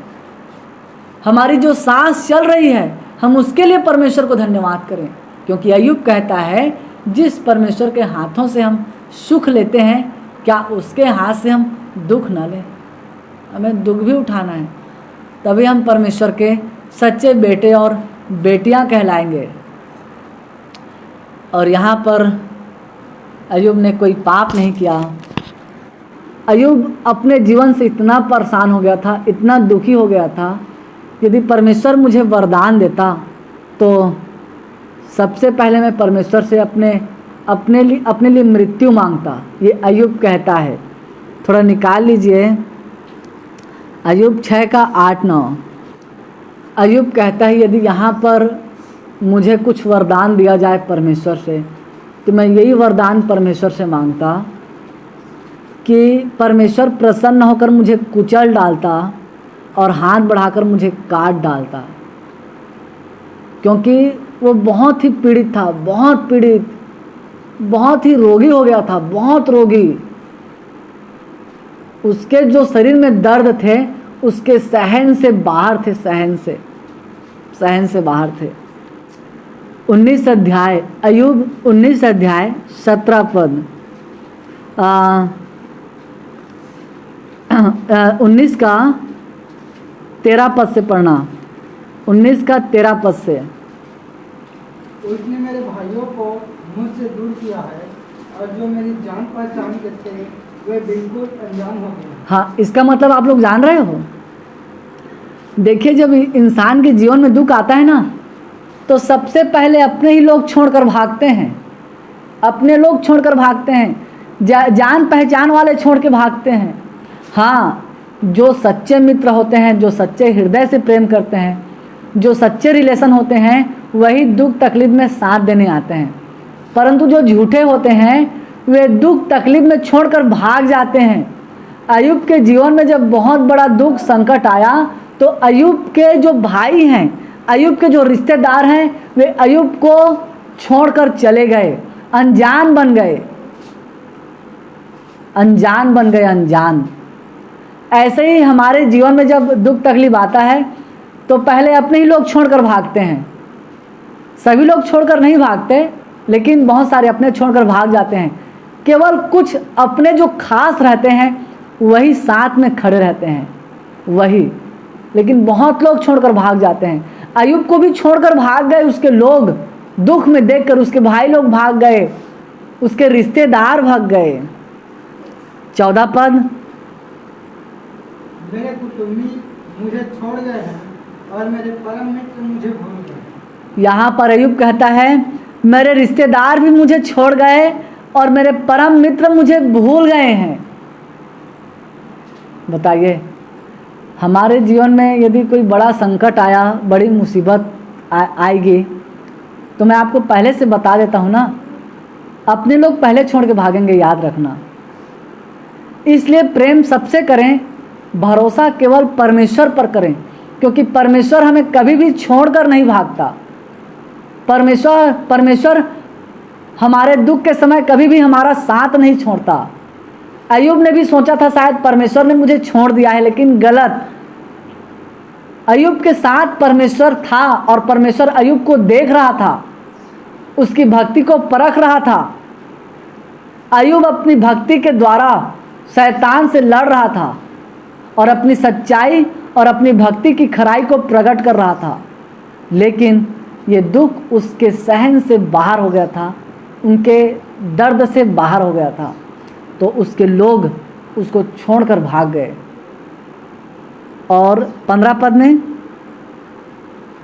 हमारी जो सांस चल रही है हम उसके लिए परमेश्वर को धन्यवाद करें, क्योंकि अय्यूब कहता है जिस परमेश्वर के हाथों से हम सुख लेते हैं, क्या उसके हाथ से हम दुख न लें? हमें दुख भी उठाना है, तभी हम परमेश्वर के सच्चे बेटे और बेटियां कहलाएंगे। और यहाँ पर अय्यूब ने कोई पाप नहीं किया। अय्यूब अपने जीवन से इतना परेशान हो गया था, इतना दुखी हो गया था, यदि परमेश्वर मुझे वरदान देता तो सबसे पहले मैं परमेश्वर से अपने लिए मृत्यु मांगता। ये अय्यूब कहता है, थोड़ा निकाल लीजिए, अय्यूब 6:8-9। अय्यूब कहता है यदि यहाँ पर मुझे कुछ वरदान दिया जाए परमेश्वर से तो मैं यही वरदान परमेश्वर से मांगता कि परमेश्वर प्रसन्न होकर मुझे कुचल डालता और हाथ बढ़ाकर मुझे काट डालता, क्योंकि वो बहुत ही पीड़ित था, बहुत पीड़ित, बहुत ही रोगी हो गया था, बहुत रोगी। उसके जो शरीर में दर्द थे उसके सहन से बाहर थे, सहन से बाहर थे। 19 अध्याय अय्यूब 19 अध्याय 17 पद 19 का 13 पद से पढ़ना, 19 का 13 पद से। उसने मेरे भाइयों को मुझसे दूर किया है और जो मेरी जान पहचान के थे वे बिल्कुल अनजान हो गए। हाँ, इसका मतलब आप लोग जान रहे हो। देखिए, जब इंसान के जीवन में दुख आता है ना तो सबसे पहले अपने ही लोग छोड़कर भागते हैं, अपने लोग छोड़कर भागते हैं, जान पहचान वाले छोड़ के भागते हैं। हाँ, जो सच्चे मित्र होते हैं, जो सच्चे हृदय से प्रेम करते हैं, जो सच्चे रिलेशन होते हैं, वही दुख तकलीफ में साथ देने आते हैं। परंतु जो झूठे होते हैं वे दुख तकलीफ में छोड़कर भाग जाते हैं। अय्यूब के जीवन में जब बहुत बड़ा दुख संकट आया तो अय्यूब के जो भाई हैं, अय्यूब के जो रिश्तेदार हैं, वे अय्यूब को छोड़कर चले गए, अनजान बन गए, अनजान बन गए, अनजान। ऐसे ही हमारे जीवन में जब दुख तकलीफ आता है तो पहले अपने ही लोग छोड़कर भागते हैं। सभी लोग छोड़कर नहीं भागते, लेकिन बहुत सारे अपने छोड़कर भाग जाते हैं। केवल कुछ अपने जो खास रहते हैं वही साथ में खड़े रहते हैं, वही। लेकिन बहुत लोग छोड़कर भाग जाते हैं। अय्यूब को भी छोड़कर भाग गए उसके लोग, दुख में देखकर उसके भाई लोग भाग गए, उसके रिश्तेदार भाग गए। 14 पद, मेरे कुटुंबी मुझे छोड़ गए हैं और मेरे परम मित्र मुझे भूल गए। यहाँ पर अय्यूब कहता है मेरे रिश्तेदार भी मुझे छोड़ गए और मेरे परम मित्र मुझे भूल गए हैं। बताइए, हमारे जीवन में यदि कोई बड़ा संकट आया, बड़ी मुसीबत आएगी तो मैं आपको पहले से बता देता हूँ ना, अपने लोग पहले छोड़ के भागेंगे, याद रखना। इसलिए प्रेम सबसे करें, भरोसा केवल परमेश्वर पर करें, क्योंकि परमेश्वर हमें कभी भी छोड़कर नहीं भागता। परमेश्वर हमारे दुख के समय कभी भी हमारा साथ नहीं छोड़ता। अय्यूब ने भी सोचा था शायद परमेश्वर ने मुझे छोड़ दिया है, लेकिन गलत। अय्यूब के साथ परमेश्वर था और परमेश्वर अय्यूब को देख रहा था, उसकी भक्ति को परख रहा था। अय्यूब अपनी भक्ति के द्वारा शैतान से लड़ रहा था और अपनी सच्चाई और अपनी भक्ति की खराई को प्रकट कर रहा था, लेकिन ये दुख उसके सहन से बाहर हो गया था, उनके दर्द से बाहर हो गया था, तो उसके लोग उसको छोड़कर भाग गए। और 15 पद में,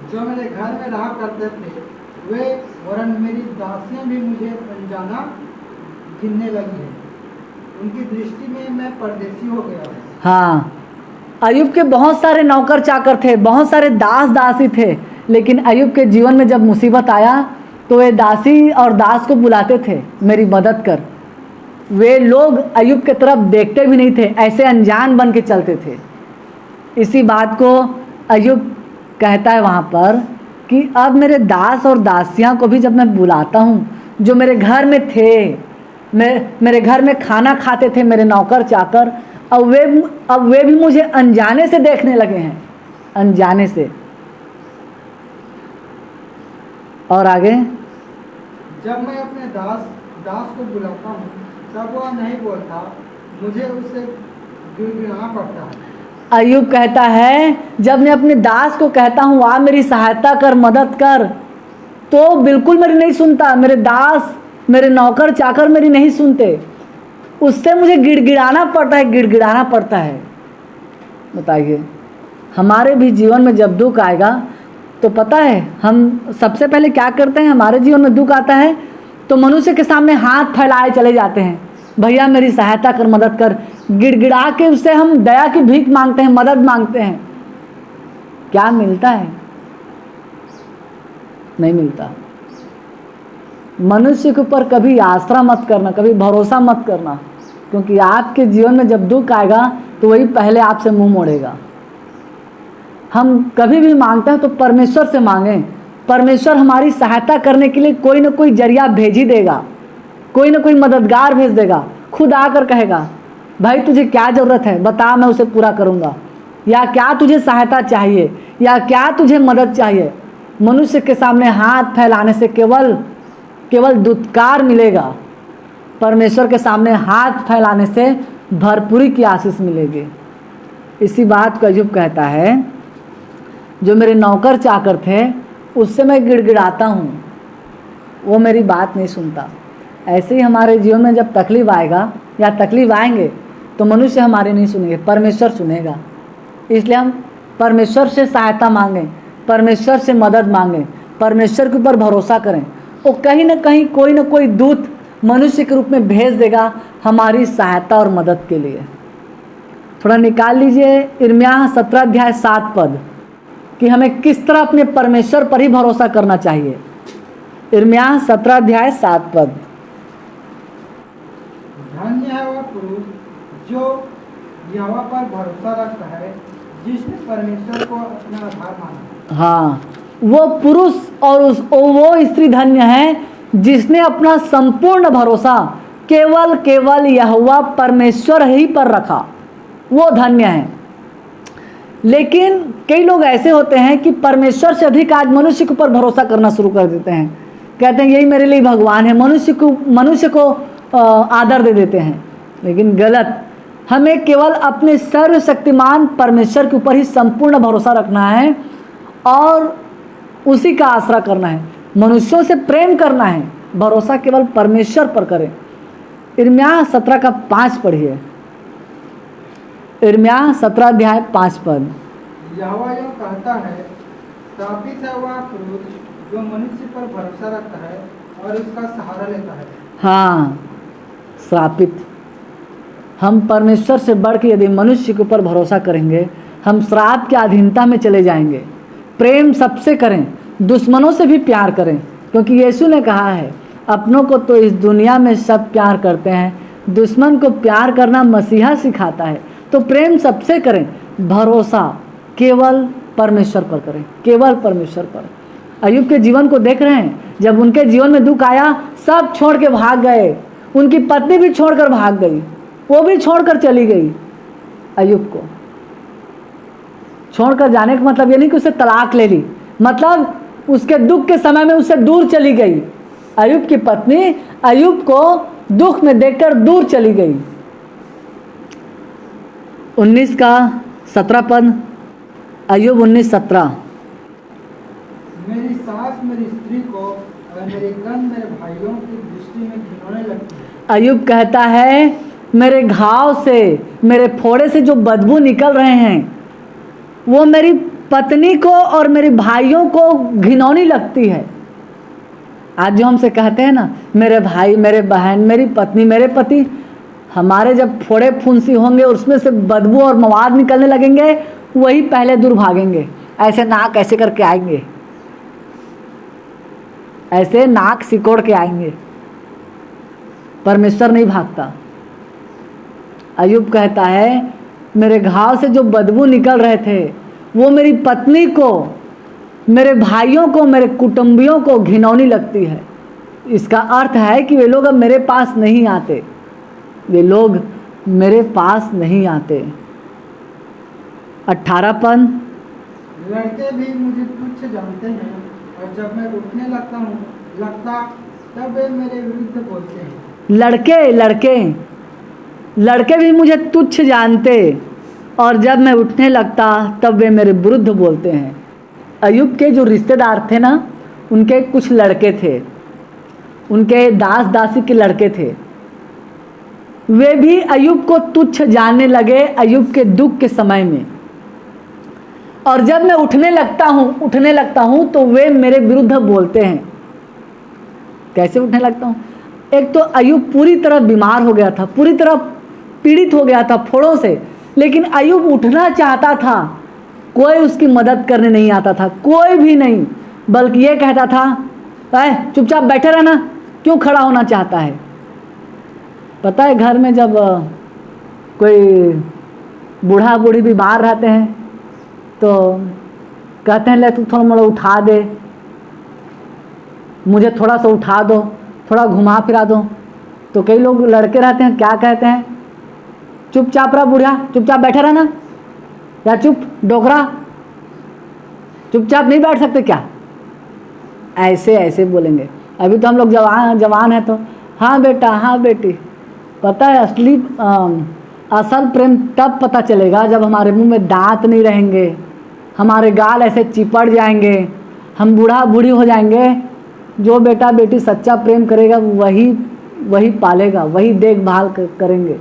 जो मेरे घर में रहा करते थे वे वरन मेरी दासियां भी मुझे अनजाना गिनने लगी है, उनकी दृष्टि में मैं परदेसी हो गया हूँ। हाँ, अय्यूब के बहुत सारे नौकर चाकर थे, बहुत सारे दास दासी थे, लेकिन अय्यूब के जीवन में जब मुसीबत आया तो वे दासी और दास को बुलाते थे, मेरी मदद कर। वे लोग अय्यूब के तरफ देखते भी नहीं थे, ऐसे अनजान बन के चलते थे। इसी बात को अय्यूब कहता है वहाँ पर कि अब मेरे दास और दासियाँ को भी जब मैं बुलाता हूँ, जो मेरे घर में थे, मेरे घर में खाना खाते थे, मेरे नौकर चाकर, अब वे भी मुझे अनजाने से देखने लगे हैं, अनजाने से। और आगे, जब मैं अपने दास को बुलाता हूँ तब वह नहीं बोलता, मुझे उससे गिड़गिड़ाना पड़ता है। अय्यूब कहता है जब मैं अपने दास को कहता हूँ आ मेरी सहायता कर, मदद कर, तो बिल्कुल मेरी नहीं सुनता। मेरे दास, मेरे नौकर चाकर मेरी नहीं सुनते, उससे मुझे गिड़गिड़ाना पड़ता है, गिड़गिड़ाना पड़ता है। बताइए, हमारे भी जीवन में जब दुख आएगा तो पता है हम सबसे पहले क्या करते हैं? हमारे जीवन में दुख आता है तो मनुष्य के सामने हाथ फैलाए चले जाते हैं, भैया मेरी सहायता कर, मदद कर। गिड़गिड़ा के उससे हम दया की भीख मांगते हैं, मदद मांगते हैं। क्या मिलता है? नहीं मिलता। मनुष्य के ऊपर कभी आसरा मत करना, कभी भरोसा मत करना, क्योंकि आपके जीवन में जब दुख आएगा तो वही पहले आपसे मुंह मोड़ेगा। हम कभी भी मांगते हैं तो परमेश्वर से मांगें। परमेश्वर हमारी सहायता करने के लिए कोई ना कोई जरिया भेज ही देगा, कोई ना कोई मददगार भेज देगा। खुद आकर कहेगा भाई तुझे क्या ज़रूरत है बता, मैं उसे पूरा करूँगा, या क्या तुझे सहायता चाहिए, या क्या तुझे मदद चाहिए। मनुष्य के सामने हाथ फैलाने से केवल दुत्कार मिलेगा, परमेश्वर के सामने हाथ फैलाने से भरपूरी की आशीष मिलेगी। इसी बात को अय्यूब कहता है, जो मेरे नौकर चाकर थे उससे मैं गिड़गिड़ाता हूँ, वो मेरी बात नहीं सुनता। ऐसे ही हमारे जीवन में जब तकलीफ आएगा या तकलीफ आएंगे तो मनुष्य हमारे नहीं सुनेंगे, परमेश्वर सुनेगा। इसलिए हम परमेश्वर से सहायता मांगें, परमेश्वर से मदद मांगें, परमेश्वर के ऊपर भरोसा करें। वो कहीं ना कहीं कोई ना कोई दूत मनुष्य के रूप में भेज देगा हमारी सहायता और मदद के लिए। थोड़ा निकाल लीजिए यिर्मयाह 17 अध्याय 7 पद कि हमें किस तरह अपने परमेश्वर पर ही भरोसा करना चाहिए। यिर्मयाह 17 अध्याय 7 पद। धन्य है वह पुरुष जो यहोवा पर भरोसा रखता है, जिसने परमेश्वर को अपना आधार माना। हाँ, वो पुरुष और वो स्त्री धन्य है जिसने अपना संपूर्ण भरोसा केवल यहोवा परमेश्वर ही पर रखा, वो धन्य है। लेकिन कई लोग ऐसे होते हैं कि परमेश्वर से अधिक आज मनुष्य के ऊपर भरोसा करना शुरू कर देते हैं, कहते हैं यही मेरे लिए भगवान है, मनुष्य को आदर दे देते हैं। लेकिन गलत। हमें केवल अपने सर्वशक्तिमान परमेश्वर के ऊपर ही संपूर्ण भरोसा रखना है और उसी का आसरा करना है, मनुष्यों से प्रेम करना है, भरोसा केवल परमेश्वर पर करें। यिर्मयाह 17 का 5 पढ़िए। यिर्मयाह 17 अध्याय 5 पद। यहोवा यूं कहता है, श्रापित है वह पुरुष जो मनुष्य पर भरोसा रखता है और उसका सहारा लेता है। हाँ, श्रापित। हम परमेश्वर से बढ़ के यदि मनुष्य के ऊपर भरोसा करेंगे, हम श्राप की अधीनता में चले जाएंगे। प्रेम सबसे करें, दुश्मनों से भी प्यार करें, क्योंकि यीशु ने कहा है अपनों को तो इस दुनिया में सब प्यार करते हैं, दुश्मन को प्यार करना मसीहा सिखाता है। तो प्रेम सबसे करें, भरोसा केवल परमेश्वर पर करें, केवल परमेश्वर पर। अय्यूब के जीवन को देख रहे हैं, जब उनके जीवन में दुख आया सब छोड़ के भाग गए। उनकी पत्नी भी छोड़कर भाग गई, वो भी छोड़कर चली गई। अय्यूब को छोड़कर जाने का मतलब ये नहीं कि उसे तलाक ले ली, मतलब उसके दुख के समय में उससे दूर चली गई। अय्यूब की पत्नी अय्यूब को दुख में देखकर दूर चली गई। 19 का 17 पद, अय्यूब 19:17। मेरी सास मेरी स्त्री को और मेरी गंध मेरे भाइयों की दृष्टि में घिनौने लगती है। अय्यूब कहता है मेरे घाव से, मेरे फोड़े से जो बदबू निकल रहे हैं वो मेरी पत्नी को और मेरे भाइयों को घिनौनी लगती है। आज जो हमसे कहते हैं ना, मेरे भाई, मेरे बहन, मेरी पत्नी, मेरे पति, हमारे जब फोड़े फुंसी होंगे उसमें से बदबू और मवाद निकलने लगेंगे, वही पहले दूर भागेंगे। ऐसे नाक ऐसे करके आएंगे, ऐसे नाक सिकोड़ के आएंगे। परमेश्वर नहीं भागता। अय्यूब कहता है मेरे घाव से जो बदबू निकल रहे थे वो मेरी पत्नी को, मेरे भाइयों को, मेरे कुटुंबियों को घिनौनी लगती है। इसका अर्थ है कि वे लोग अब मेरे पास नहीं आते, वे लोग मेरे पास नहीं आते। 18 पद, लड़के भी मुझे तुच्छ जानते हैं और जब मैं उठने लगता तब वे मेरे विरुद्ध बोलते हैं। लड़के भी मुझे तुच्छ जानते और जब मैं उठने लगता तब वे मेरे विरुद्ध बोलते हैं। अय्यूब के जो रिश्तेदार थे ना, उनके कुछ लड़के थे, उनके दास दासी के लड़के थे, वे भी अय्यूब को तुच्छ जानने लगे अय्यूब के दुख के समय में। और जब मैं उठने लगता हूँ तो वे मेरे विरुद्ध बोलते हैं। कैसे उठने लगता हूँ? एक तो अय्यूब पूरी तरह बीमार हो गया था, पूरी तरह पीड़ित हो गया था फोड़ों से, लेकिन अय्यूब उठना चाहता था, कोई उसकी मदद करने नहीं आता था, कोई भी नहीं, बल्कि ये कहता था अरे चुपचाप बैठे रहना, क्यों खड़ा होना चाहता है। पता है घर में जब कोई बूढ़ा बूढ़ी बीमार रहते हैं तो कहते हैं ले तू थोड़ा मोड़ा उठा दे, मुझे थोड़ा सा उठा दो, थोड़ा घुमा फिरा दो। तो कई लोग लड़के रहते हैं, क्या कहते हैं, चुपचाप रहा बूढ़ा, चुपचाप बैठे रहना, या चुप डोकरा, चुपचाप नहीं बैठ सकते क्या? ऐसे बोलेंगे। अभी तो हम लोग जवान है तो हाँ बेटा, हाँ बेटी। पता है असल प्रेम तब पता चलेगा जब हमारे मुंह में दांत नहीं रहेंगे, हमारे गाल ऐसे चिपड़ जाएंगे, हम बूढ़ा बूढ़ी हो जाएंगे। जो बेटा बेटी सच्चा प्रेम करेगा वही पालेगा, वही देखभाल करेंगे।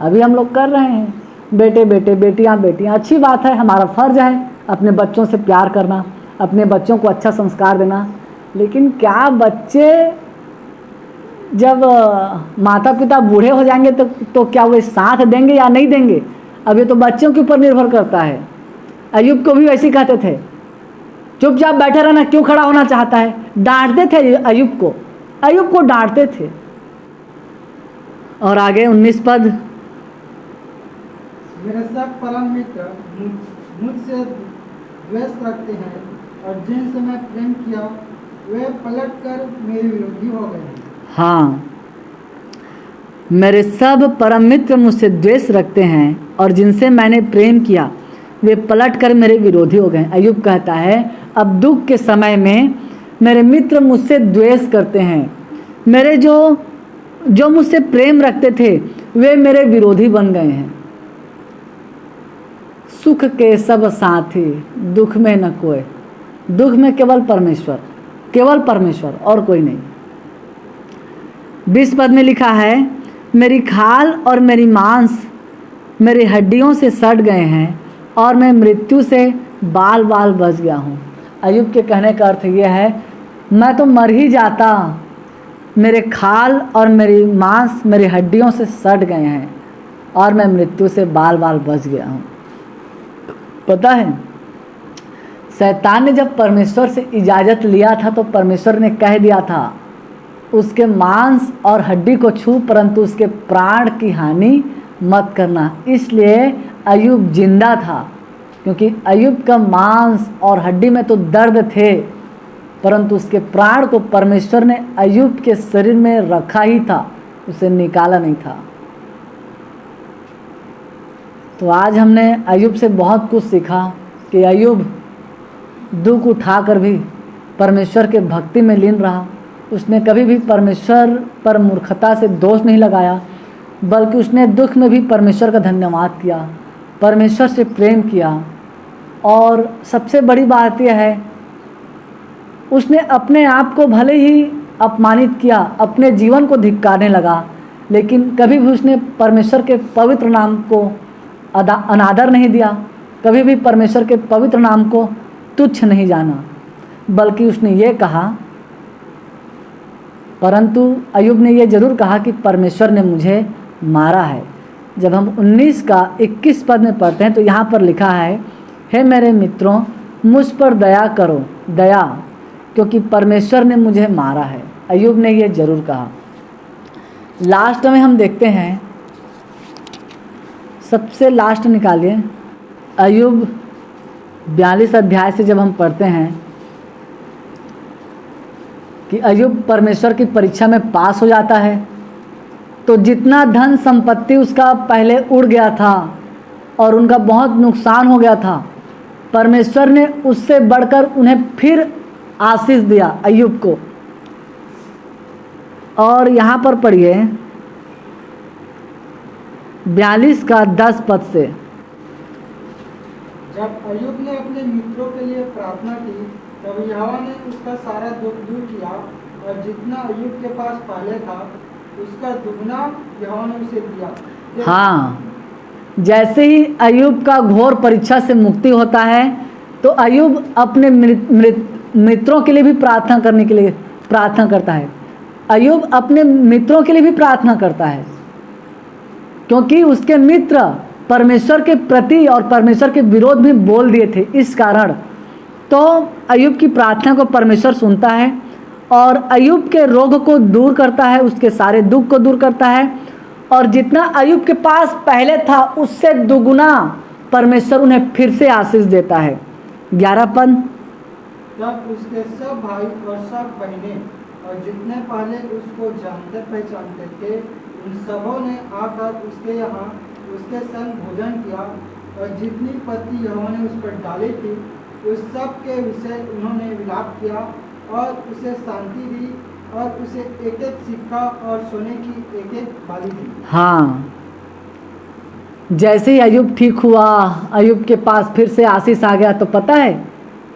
अभी हम लोग कर रहे हैं, बेटे बेटे, बेटियां बेटियां। अच्छी बात है, हमारा फ़र्ज़ है अपने बच्चों से प्यार करना, अपने बच्चों को अच्छा संस्कार देना। लेकिन क्या बच्चे जब माता पिता बूढ़े हो जाएंगे तो क्या वे साथ देंगे या नहीं देंगे? अब ये तो बच्चों के ऊपर निर्भर करता है। अय्यूब को भी वैसे ही कहते थे, चुपचाप बैठे रहना, क्यों खड़ा होना चाहता है। डांटते थे अय्यूब को डांटते थे। और आगे 19 पद, मेरे सब परम मित्र मुझसे द्वेष रखते हैं और जिनसे मैं प्रेम किया वे पलटकर मेरे विरोधी हो गए हैं। हाँ, मेरे सब परम मित्र मुझसे द्वेष रखते हैं और जिनसे मैंने प्रेम किया वे पलटकर मेरे विरोधी हो गए। अय्यूब कहता है अब दुख के समय में मेरे मित्र मुझसे द्वेष करते हैं, मेरे जो मुझसे प्रेम रखते थे वे मेरे विरोधी बन गए हैं। सुख के सब साथी, दुख में न कोई। दुख में केवल परमेश्वर और कोई नहीं। 20 पद में लिखा है मेरी खाल और मेरी मांस मेरी हड्डियों से सट गए हैं और मैं मृत्यु से बाल बाल बच गया हूँ। अय्यूब के कहने का अर्थ यह है मैं तो मर ही जाता, मेरे खाल और मेरी मांस मेरी हड्डियों से सट गए हैं और मैं मृत्यु से बाल बाल बच गया हूँ। पता है शैतान ने जब परमेश्वर से इजाज़त लिया था तो परमेश्वर ने कह दिया था उसके मांस और हड्डी को छू परंतु उसके प्राण की हानि मत करना। इसलिए अय्यूब जिंदा था, क्योंकि अय्यूब का मांस और हड्डी में तो दर्द थे परंतु उसके प्राण को परमेश्वर ने अय्यूब के शरीर में रखा ही था, उसे निकाला नहीं था। तो आज हमने अय्यूब से बहुत कुछ सीखा कि अय्यूब दुख उठाकर भी परमेश्वर के भक्ति में लीन रहा, उसने कभी भी परमेश्वर पर मूर्खता से दोष नहीं लगाया, बल्कि उसने दुख में भी परमेश्वर का धन्यवाद किया, परमेश्वर से प्रेम किया। और सबसे बड़ी बात यह है, उसने अपने आप को भले ही अपमानित किया, अपने जीवन को धिक्कारने लगा, लेकिन कभी भी उसने परमेश्वर के पवित्र नाम को अनादर नहीं दिया, कभी भी परमेश्वर के पवित्र नाम को तुच्छ नहीं जाना, बल्कि उसने ये कहा, परंतु अय्यूब ने ये जरूर कहा कि परमेश्वर ने मुझे मारा है। जब हम 19 का 21 पद में पढ़ते हैं तो यहाँ पर लिखा है, हे मेरे मित्रों, मुझ पर दया करो, दया, क्योंकि परमेश्वर ने मुझे मारा है। अय्यूब ने ये जरूर कहा। लास्ट में हम देखते हैं, सबसे लास्ट निकालिए, अय्यूब 42 अध्याय से जब हम पढ़ते हैं कि अय्यूब परमेश्वर की परीक्षा में पास हो जाता है, तो जितना धन संपत्ति उसका पहले उड़ गया था और उनका बहुत नुकसान हो गया था, परमेश्वर ने उससे बढ़कर उन्हें फिर आशीष दिया अय्यूब को। और यहाँ पर पढ़िए 42 का 10 पद से, जब अय्यूब ने अपने मित्रों के लिए प्रार्थना की, तब यहोवा ने उसका सारा दुख दूर किया, और जितना अय्यूब के पास पहले था उसका दुगना यहोवा ने उसे दिया। हाँ, जैसे ही अय्यूब का घोर परीक्षा से मुक्ति होता है, तो अय्यूब अपने मित्रों के लिए भी प्रार्थना करने के लिए प्रार्थना करता है। अय्यूब अपने मित्रों के लिए भी प्रार्थना करता है, क्योंकि उसके मित्र परमेश्वर के प्रति और परमेश्वर के विरोध में बोल दिए थे। इस कारण तो अय्यूब की प्रार्थना को परमेश्वर सुनता है और अय्यूब के रोग को दूर करता है, उसके सारे दुख को दूर करता है, और जितना अय्यूब के पास पहले था उससे दुगुना परमेश्वर उन्हें फिर से आशीष देता है। 11 पद, तब उसके सब भाई और सब बहनें और जितने पहले उसको जानते पहचानते थे, उन सबों ने आकर उसके यहाँ उसके संग भोजन किया, और जितनी पत्ती यहोवा ने उस पर डाली थी उस सब के विषय उन्होंने विलाप किया और उसे शांति दी, और उसे एक एक सिक्का और सोने की एक एक बाली दी। हाँ, जैसे ही अय्यूब ठीक हुआ, अय्यूब के पास फिर से आशीष आ गया, तो पता है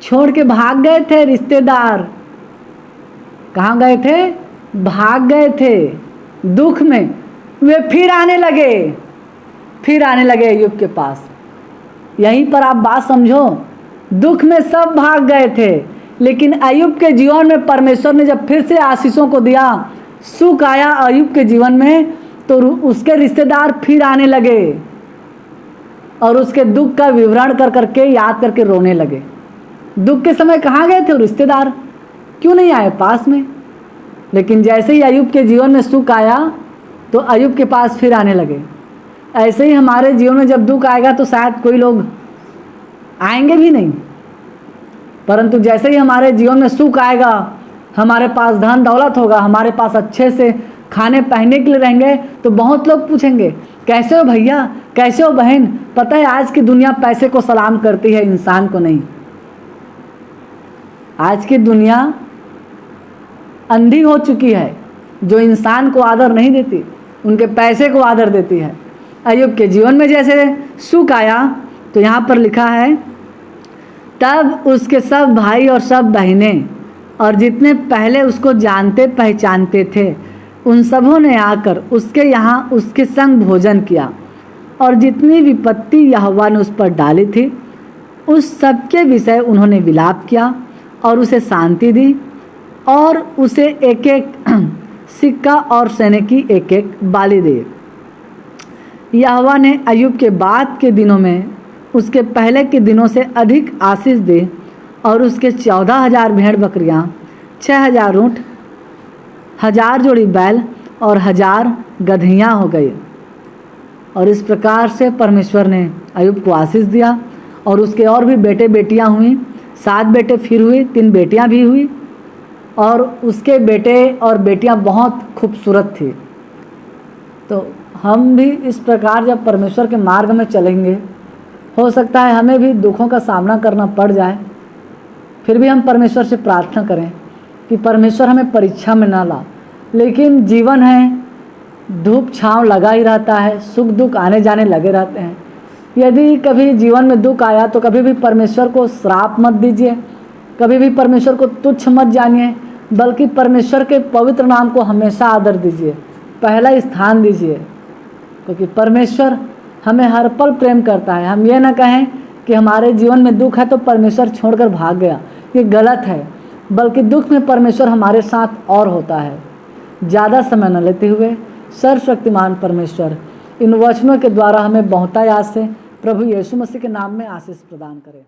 छोड़ के भाग गए थे रिश्तेदार। कहाँ गए थे? भाग गए थे दुख में, वे फिर आने लगे अय्यूब के पास। यहीं पर आप बात समझो, दुख में सब भाग गए थे, लेकिन अय्यूब के जीवन में परमेश्वर ने जब फिर से आशीषों को दिया, सुख आया अय्यूब के जीवन में, तो उसके रिश्तेदार फिर आने लगे और उसके दुख का विवरण कर करके याद करके रोने लगे। दुख के समय कहाँ गए थे रिश्तेदार? क्यों नहीं आए पास में? लेकिन जैसे ही अय्यूब के जीवन में सुख आया तो अय्यूब के पास फिर आने लगे। ऐसे ही हमारे जीवन में जब दुख आएगा तो शायद कोई लोग आएंगे भी नहीं, परंतु जैसे ही हमारे जीवन में सुख आएगा, हमारे पास धन दौलत होगा, हमारे पास अच्छे से खाने पहनने के लिए रहेंगे, तो बहुत लोग पूछेंगे, कैसे हो भैया, कैसे हो बहन? पता है आज की दुनिया पैसे को सलाम करती है, इंसान को नहीं। आज की दुनिया अंधी हो चुकी है, जो इंसान को आदर नहीं देती, उनके पैसे को आदर देती है। अय्यूब के जीवन में जैसे सुख आया, तो यहाँ पर लिखा है, तब उसके सब भाई और सब बहनें और जितने पहले उसको जानते पहचानते थे, उन सबों ने आकर उसके यहाँ उसके संग भोजन किया, और जितनी विपत्ति यहोवा ने उस पर डाली थी उस सब के विषय उन्होंने विलाप किया और उसे शांति दी, और उसे एक एक सिक्का और सोने की एक एक बाली दी। यहोवा ने अय्यूब के बाद के दिनों में उसके पहले के दिनों से अधिक आशीष दी, और उसके 14,000 भेड़ बकरियां, 6,000 ऊँट, 1,000 जोड़ी बैल और 1,000 गदहियाँ हो गई। और इस प्रकार से परमेश्वर ने अय्यूब को आशीष दिया, और उसके और भी बेटे बेटियां हुई। 7 बेटे फिर हुए, 3 बेटियां भी हुई, और उसके बेटे और बेटियां बहुत खूबसूरत थी। तो हम भी इस प्रकार जब परमेश्वर के मार्ग में चलेंगे, हो सकता है हमें भी दुखों का सामना करना पड़ जाए, फिर भी हम परमेश्वर से प्रार्थना करें कि परमेश्वर हमें परीक्षा में ना ला, लेकिन जीवन है, धूप छांव लगा ही रहता है, सुख दुख आने जाने लगे रहते हैं। यदि कभी जीवन में दुख आया तो कभी भी परमेश्वर को श्राप मत दीजिए, कभी भी परमेश्वर को तुच्छ मत जानिए, बल्कि परमेश्वर के पवित्र नाम को हमेशा आदर दीजिए, पहला स्थान दीजिए, क्योंकि परमेश्वर हमें हर पल प्रेम करता है। हम ये ना कहें कि हमारे जीवन में दुख है तो परमेश्वर छोड़कर भाग गया, ये गलत है, बल्कि दुख में परमेश्वर हमारे साथ और होता है। ज़्यादा समय न लेते हुए सर्वशक्तिमान परमेश्वर इन वचनों के द्वारा हमें बहुतायात से प्रभु यीशु मसीह के नाम में आशीष प्रदान करें।